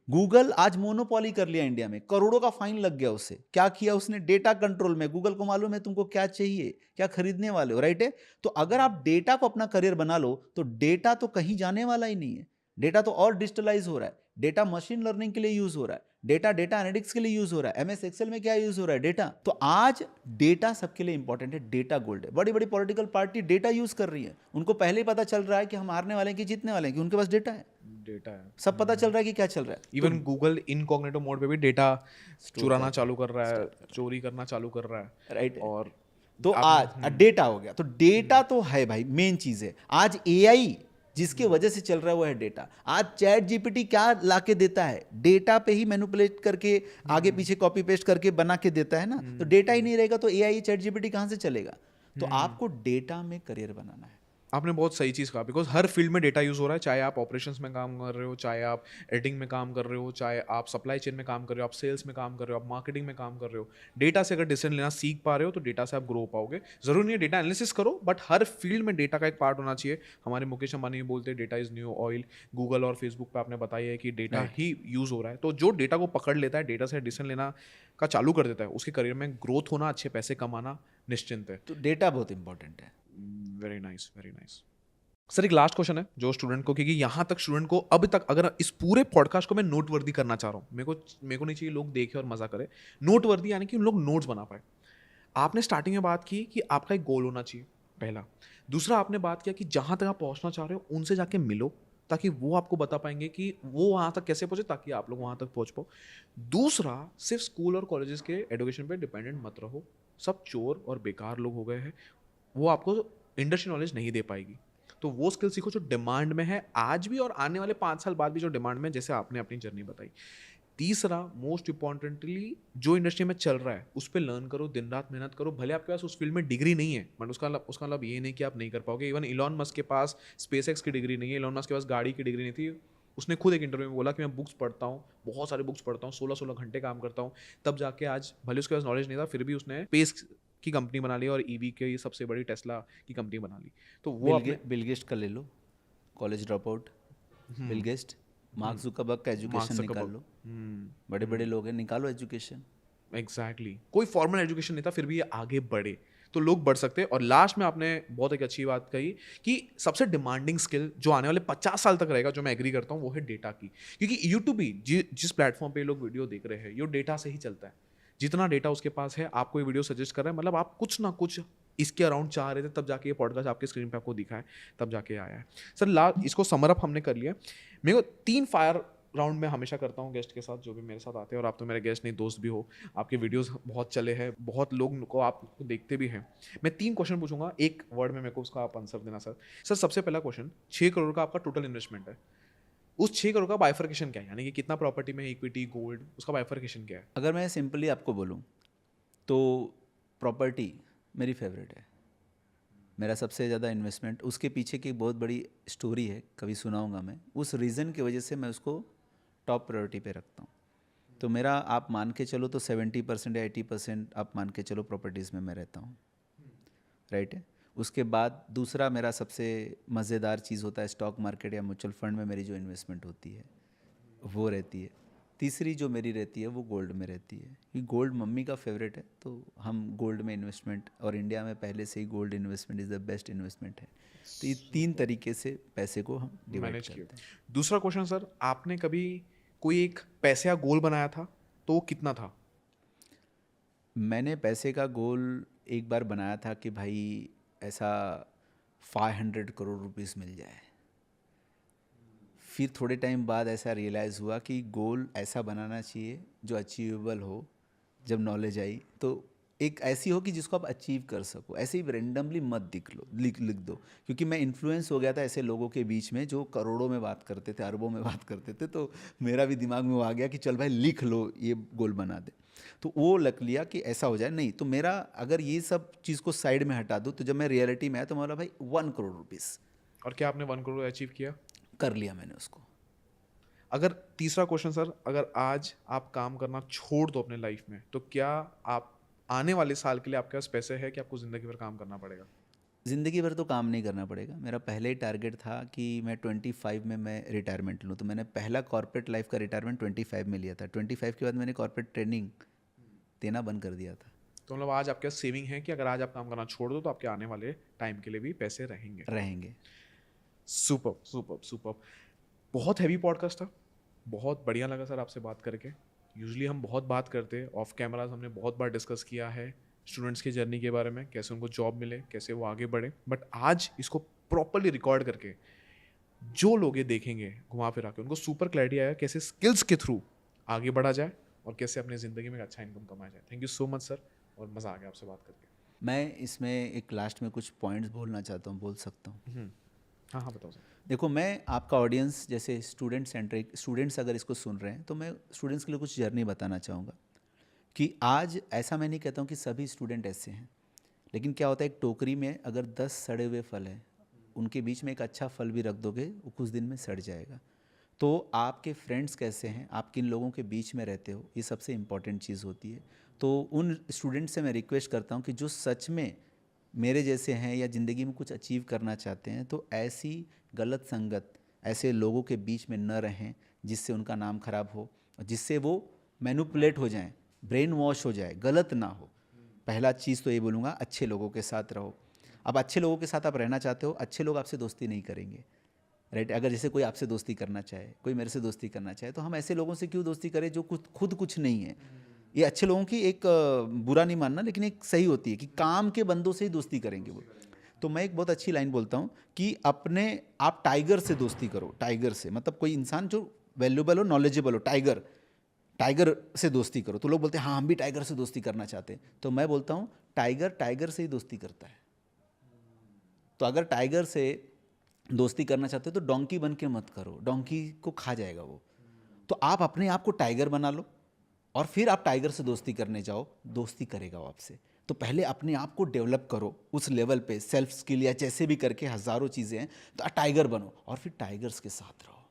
गूगल आज मोनोपोली कर लिया इंडिया में, करोड़ों का फाइन लग गया उससे। क्या किया उसने? डेटा कंट्रोल में। गूगल को मालूम है तुमको क्या चाहिए, क्या खरीदने वाले हो, राइट है। तो अगर आप डेटा को अपना करियर बना लो तो डेटा तो कहीं जाने वाला ही नहीं है। डेटा तो और डिजिटलाइज हो रहा है, डेटा मशीन लर्निंग के लिए यूज हो रहा है, डेटा डेटा एनालिटिक्स के लिए यूज हो रहा है, एमएस एक्सेल में क्या यूज हो रहा है? डेटा। तो आज डेटा सबके लिए इंपॉर्टेंट है, डेटा गोल्ड है। बड़ी बड़ी पॉलिटिकल पार्टी डेटा यूज कर रही है, उनको पहले ही पता चल रहा है कि हम हारने वाले हैं कि जीतने वाले हैं, कि उनके पास डेटा है, डेटा है, सब पता चल रहा है कि क्या चल रहा है। इवन गूगल इनकॉग्निटो मोड पे भी डेटा चुराना चालू कर रहा है, चोरी करना चालू कर रहा है, राइट। और तो आज डेटा हो गया, तो डेटा तो है भाई, मेन चीज है। आज एआई जिसके वजह से चल रहा है वो है डेटा। आज चैट जीपीटी क्या लाके देता है? डेटा पे ही मैनिपुलेट करके आगे पीछे कॉपी पेस्ट करके बना के देता है ना। तो डेटा ही नहीं रहेगा तो एआई चैट जीपीटी कहाँ से चलेगा? तो आपको डेटा में करियर बनाना है। आपने बहुत सही चीज़ कहा, बिकॉज हर फील्ड में डेटा यूज़ हो रहा है, चाहे आप ऑपरेशंस में काम कर रहे हो, चाहे आप एडिटिंग में काम कर रहे हो, चाहे आप सप्लाई चेन में काम कर रहे हो, आप सेल्स में काम कर रहे हो, आप मार्केटिंग में काम कर रहे हो। डेटा से अगर डिसीजन लेना सीख पा रहे हो तो डेटा से आप ग्रो पाओगे। ज़रूरी नहीं है डेटा एनालिसिस करो, बट हर फील्ड में डेटा का एक पार्ट होना चाहिए। हमारे मुकेश अंबानी भी बोलते हैं data is new oil. Google और फेसबुक पे आपने बताया है कि डेटा ही यूज़ हो रहा है। तो जो डेटा को पकड़ लेता है, डेटा से डिसीजन लेना का चालू कर देता है, उसके करियर में ग्रोथ होना, अच्छे पैसे कमाना निश्चिंत है। तो डेटा बहुत इंपॉर्टेंट है। Very nice, very nice. Sir एक लास्ट क्वेश्चन है जो स्टूडेंट को, क्योंकि यहाँ तक स्टूडेंट को अब तक, अगर इस पूरे पॉडकास्ट को मैं नोटवर्दी करना चाह रहा हूँ, मेरे को नहीं चाहिए लोग देखें और मजा करें, नोटवर्दी यानी कि उन लोग नोट्स बना पाए। आपने स्टार्टिंग में बात की कि आपका एक गोल होना चाहिए, पहला। दूसरा आपने बात किया कि जहाँ तक आप पहुँचना चाह रहे हो उनसे जाके मिलो, ताकि वो आपको बता पाएंगे कि वो वहाँ तक कैसे पहुँचे, ताकि आप लोग वहाँ तक पहुँच पाओ। दूसरा, सिर्फ स्कूल और कॉलेजेस के एजुकेशन पे डिपेंडेंट मत रहो। सब चोर और बेकार लोग हो गए हैं, वो आपको इंडस्ट्री नॉलेज नहीं दे पाएगी। तो वो स्किल सीखो जो डिमांड में है आज भी और आने वाले 5 साल बाद भी जो डिमांड में है, जैसे आपने अपनी जर्नी बताई। तीसरा, मोस्ट इंपॉर्टेंटली, जो इंडस्ट्री में चल रहा है उस पर लर्न करो, दिन रात मेहनत करो। भले आपके पास उस फील्ड में डिग्री नहीं है, बट उसका मतलब ये नहीं कि आप नहीं कर पाओगे। इवन इलॉन मस्क के पास स्पेसएक्स की डिग्री नहीं है, इलॉन मस्क के पास गाड़ी की डिग्री नहीं थी। उसने खुद एक इंटरव्यू में बोला कि मैं बुक्स पढ़ता हूँ, बहुत सारे बुक्स पढ़ता हूँ, 16-16 घंटे काम करता हूँ, तब जाके आज, भले उसके पास नॉलेज नहीं था, फिर भी उसने स्पेस की कंपनी बना ली और ईवी की सबसे बड़ी टेस्ला की कंपनी बना ली। तो वो बिल गेट्स का ले लो, college drop out, Bill Gates, Mark Zuckerberg का एजुकेशन निकाल लो, बड़े बड़े लोग हैं, निकालो एजुकेशन। एग्जैक्टली, कोई फॉर्मल एजुकेशन नहीं था, फिर भी ये आगे बढ़े, तो लोग बढ़ सकते हैं। और लास्ट में आपने बहुत एक अच्छी बात कही कि सबसे डिमांडिंग स्किल जो आने वाले 50 साल तक रहेगा, जो मैं एग्री करता हूँ, वो है डेटा की। क्योंकि यूट्यूब भी जिस प्लेटफॉर्म पे लोग वीडियो देख रहे हैं, ये डेटा से ही चलता है। जितना डेटा उसके पास है, आपको ये वीडियो सजेस्ट कर रहा है, मतलब आप कुछ ना कुछ इसके अराउंड चाह रहे थे, तब जाके ये पॉडकास्ट आपके स्क्रीन पे आपको दिखा है, तब जाके आया है। सर इसको समर अप हमने कर लिया। मेरे को 3 फायर राउंड में हमेशा करता हूँ गेस्ट के साथ, जो भी मेरे साथ आते हैं, और आप तो मेरे गेस्ट नहीं, दोस्त भी हो, आपके वीडियोस बहुत चले हैं, बहुत लोग को आप देखते भी हैं। मैं 3 क्वेश्चन पूछूंगा, एक वर्ड में मेरे को उसका आप आंसर देना। सर सबसे पहला क्वेश्चन, 6 करोड़ का आपका टोटल इन्वेस्टमेंट है, उस 6 करोड़ का बाइफर्केशन क्या है? यानी कि कितना प्रॉपर्टी में, इक्विटी, गोल्ड, उसका बाइफर्केशन क्या है? अगर मैं सिंपली आपको बोलूँ तो प्रॉपर्टी मेरी फेवरेट है, मेरा सबसे ज़्यादा इन्वेस्टमेंट। उसके पीछे की बहुत बड़ी स्टोरी है, कभी सुनाऊंगा मैं। उस रीज़न की वजह से मैं उसको टॉप प्रायोरिटी पे रखता हूँ। तो मेरा आप मान के चलो तो 70% या 80% आप मान के चलो प्रॉपर्टीज़ में मैं रहता हूँ, राइट है। उसके बाद दूसरा मेरा सबसे मज़ेदार चीज़ होता है स्टॉक मार्केट या म्यूचुअल फंड में मेरी जो इन्वेस्टमेंट होती है वो रहती है। तीसरी जो मेरी रहती है वो गोल्ड में रहती है, क्योंकि गोल्ड मम्मी का फेवरेट है, तो हम गोल्ड में इन्वेस्टमेंट, और इंडिया में पहले से ही gold investment is the best investment है। तो ये 3 तरीके से पैसे को हम डिवाइड करते हैं। दूसरा क्वेश्चन सर, आपने कभी कोई एक पैसे का गोल बनाया था, तो वो कितना था? मैंने पैसे का गोल एक बार बनाया था कि भाई ऐसा 500 करोड़ रुपीस मिल जाए। फिर थोड़े टाइम बाद ऐसा रियलाइज़ हुआ कि गोल ऐसा बनाना चाहिए जो अचीवेबल हो। जब नॉलेज आई तो एक ऐसी हो कि जिसको आप अचीव कर सको, ऐसे ही रेंडमली मत लिख दो। क्योंकि मैं इन्फ्लुएंस हो गया था ऐसे लोगों के बीच में जो करोड़ों में बात करते थे, अरबों में बात करते थे, तो मेरा भी दिमाग में वो आ गया कि चल भाई लिख लो, ये गोल बना दे। तो वो लग लिया कि ऐसा हो जाए नहीं, तो मेरा अगर ये सब चीज़ को साइड में हटा दूँ तो जब मैं रियलिटी में आया तो मैं बोला भाई 1 करोड़ रुपीज़ और क्या आपने 1 करोड़ अचीव किया? कर लिया मैंने उसको। अगर तीसरा क्वेश्चन सर, अगर आज आप काम करना छोड़ दो अपने लाइफ में, तो क्या आप आने वाले साल के लिए आपके पास पैसे है कि आपको ज़िंदगी भर काम करना पड़ेगा? ज़िंदगी भर तो काम नहीं करना पड़ेगा। मेरा पहले ही टारगेट था कि मैं 25 में मैं रिटायरमेंट लूँ, तो मैंने पहला कॉर्पोरेट लाइफ का रिटायरमेंट 25 में लिया था। 25 के बाद मैंने कॉर्पोरेट ट्रेनिंग देना बंद कर दिया था। तो मतलब आज आपके पास सेविंग है कि अगर आज आप काम करना छोड़ दो तो आपके आने वाले टाइम के लिए भी पैसे रहेंगे। रहेंगे। Super super super. बहुत हैवी पॉडकास्ट था, बहुत बढ़िया लगा सर आपसे बात करके। यूजुअली हम बहुत बात करते हैं ऑफ कैमराज, हमने बहुत बार डिस्कस किया है स्टूडेंट्स की जर्नी के बारे में, कैसे उनको जॉब मिले, कैसे वो आगे बढ़े, बट आज इसको प्रॉपरली रिकॉर्ड करके जो लोग ये देखेंगे घुमा फिरा के, उनको सुपर क्लैरिटी आएगा कैसे स्किल्स के थ्रू आगे बढ़ा जाए और कैसे अपनी ज़िंदगी में अच्छा इनकम कमाया जाए। Thank you so much sir, और मज़ा आ गया आपसे बात करके। मैं इसमें एक लास्ट में कुछ पॉइंट्स बोलना चाहता हूँ, बोल सकता हूँ? हाँ हाँ बताओ सर। देखो, मैं आपका ऑडियंस जैसे स्टूडेंट सेंट्रिक, स्टूडेंट्स अगर इसको सुन रहे हैं तो मैं स्टूडेंट्स के लिए कुछ जर्नी बताना चाहूँगा कि आज ऐसा मैं नहीं कहता हूँ कि सभी स्टूडेंट ऐसे हैं, लेकिन क्या होता है, एक टोकरी में अगर 10 सड़े हुए फल हैं, उनके बीच में एक अच्छा फल भी रख दोगे, वो कुछ दिन में सड़ जाएगा। तो आपके फ्रेंड्स कैसे हैं, आप किन लोगों के बीच में रहते हो, ये सबसे इम्पॉर्टेंट चीज़ होती है। तो उन स्टूडेंट से मैं रिक्वेस्ट करता हूँ कि जो सच में मेरे जैसे हैं या ज़िंदगी में कुछ अचीव करना चाहते हैं, तो ऐसी गलत संगत, ऐसे लोगों के बीच में न रहें जिससे उनका नाम खराब हो, जिससे वो मैनिपुलेट हो जाएं, ब्रेन वॉश हो जाए, गलत ना हो। पहला चीज़ तो ये बोलूँगा, अच्छे लोगों के साथ रहो। अब अच्छे लोगों के साथ आप रहना चाहते हो, अच्छे लोग आपसे दोस्ती नहीं करेंगे, राइट? अगर जैसे कोई आपसे दोस्ती करना चाहे, कोई मेरे से दोस्ती करना चाहे, तो हम ऐसे लोगों से क्यों दोस्ती करें जो खुद कुछ नहीं है। ये अच्छे लोगों की एक बुरा नहीं मानना, लेकिन एक सही होती है कि काम के बंदों से ही दोस्ती करेंगे वो। तो मैं एक बहुत अच्छी लाइन बोलता हूँ कि आप टाइगर से दोस्ती करो। टाइगर से मतलब कोई इंसान जो वैल्यूबल हो, नॉलेजेबल हो, टाइगर से दोस्ती करो। तो लोग बोलते हैं हाँ हम भी टाइगर से दोस्ती करना चाहते हैं, तो मैं बोलता हूँ टाइगर से ही दोस्ती करता है। तो अगर टाइगर से दोस्ती करना चाहते हो तो डोंकी बन के मत करो, डोंकी को खा जाएगा वो। तो आप अपने आप को टाइगर बना लो और फिर आप टाइगर से दोस्ती करने जाओ, दोस्ती करेगा वो आपसे। तो पहले अपने आप को डेवलप करो उस लेवल पे, सेल्फ स्किल या जैसे भी करके हज़ारों चीज़ें हैं, तो टाइगर बनो और फिर टाइगर्स के साथ रहो।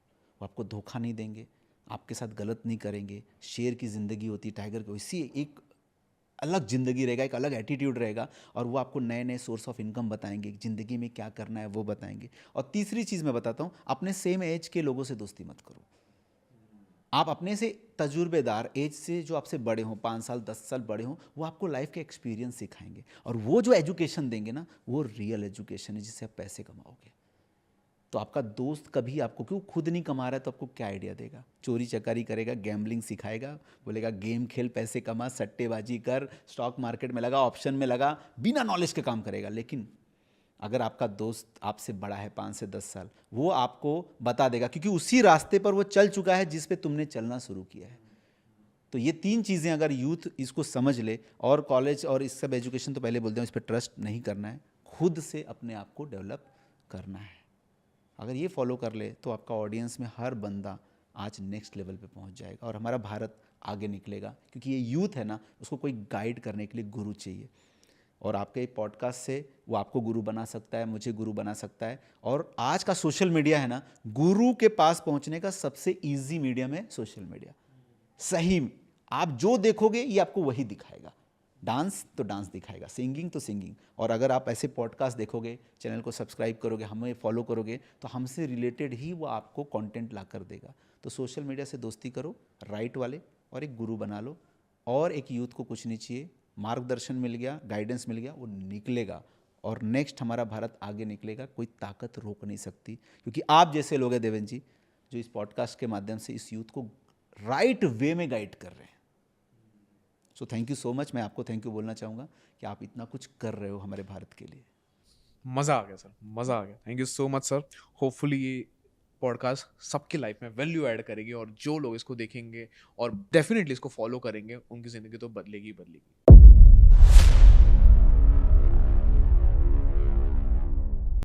वो आपको धोखा नहीं देंगे, आपके साथ गलत नहीं करेंगे। शेर की ज़िंदगी होती है, टाइगर की वैसी एक अलग ज़िंदगी रहेगा, एक अलग एटीट्यूड रहेगा, और वो आपको नए नए सोर्स ऑफ इनकम बताएंगे, ज़िंदगी में क्या करना है वो बताएंगे। और तीसरी चीज़ मैं बताता हूँ, अपने सेम एज के लोगों से दोस्ती मत करो। आप अपने से तजुर्बेदार एज से, जो आपसे बड़े हों, 5 साल 10 साल बड़े हों, वो आपको लाइफ के एक्सपीरियंस सिखाएंगे, और वो जो एजुकेशन देंगे ना, वो रियल एजुकेशन है जिससे आप पैसे कमाओगे। तो आपका दोस्त कभी आपको, क्यों खुद नहीं कमा रहा है तो आपको क्या आइडिया देगा? चोरी चकारी करेगा, गैम्बलिंग सिखाएगा, बोलेगा गेम खेल, पैसे कमा, सट्टेबाजी कर, स्टॉक मार्केट में लगा, ऑप्शन में लगा, बिना नॉलेज के काम करेगा। लेकिन अगर आपका दोस्त आपसे बड़ा है 5 से 10 साल, वो आपको बता देगा, क्योंकि उसी रास्ते पर वो चल चुका है जिस पे तुमने चलना शुरू किया है। तो ये 3 चीज़ें अगर यूथ इसको समझ ले, और कॉलेज और इस सब एजुकेशन तो पहले बोलते हैं, इस पर ट्रस्ट नहीं करना है, खुद से अपने आप को डेवलप करना है। अगर ये फॉलो कर ले तो आपका ऑडियंस में हर बंदा आज नेक्स्ट लेवल पे पहुंच जाएगा और हमारा भारत आगे निकलेगा, क्योंकि ये यूथ है ना, उसको कोई गाइड करने के लिए गुरु चाहिए। और आपके पॉडकास्ट से वो आपको गुरु बना सकता है, मुझे गुरु बना सकता है। और आज का सोशल मीडिया है ना, गुरु के पास पहुंचने का सबसे ईजी मीडियम है सोशल मीडिया। सही, आप जो देखोगे ये आपको वही दिखाएगा। डांस तो डांस दिखाएगा, सिंगिंग तो सिंगिंग। और अगर आप ऐसे पॉडकास्ट देखोगे, चैनल को सब्सक्राइब करोगे, हमें फॉलो करोगे, तो हमसे रिलेटेड ही वो आपको कंटेंट ला कर देगा। तो सोशल मीडिया से दोस्ती करो, राइट वाले, और एक गुरु बना लो। और एक यूथ को कुछ नहीं चाहिए, मार्गदर्शन मिल गया, गाइडेंस मिल गया, वो निकलेगा और नेक्स्ट हमारा भारत आगे निकलेगा। कोई ताकत रोक नहीं सकती, क्योंकि आप जैसे लोग हैं देवेंद्र जी, जो इस पॉडकास्ट के माध्यम से इस यूथ को राइट वे में गाइड कर रहे हैं। So thank you so much. मैं आपको थैंक यू बोलना चाहूँगा कि आप इतना कुछ कर रहे हो हमारे भारत के लिए। मज़ा आ गया सर, मज़ा आ गया। Thank you so much sir. Hopefully ये पॉडकास्ट सबकी लाइफ में वैल्यू ऐड करेगी, और जो लोग इसको देखेंगे और डेफिनेटली इसको फॉलो करेंगे, उनकी ज़िंदगी तो बदलेगी ही बदलेगी।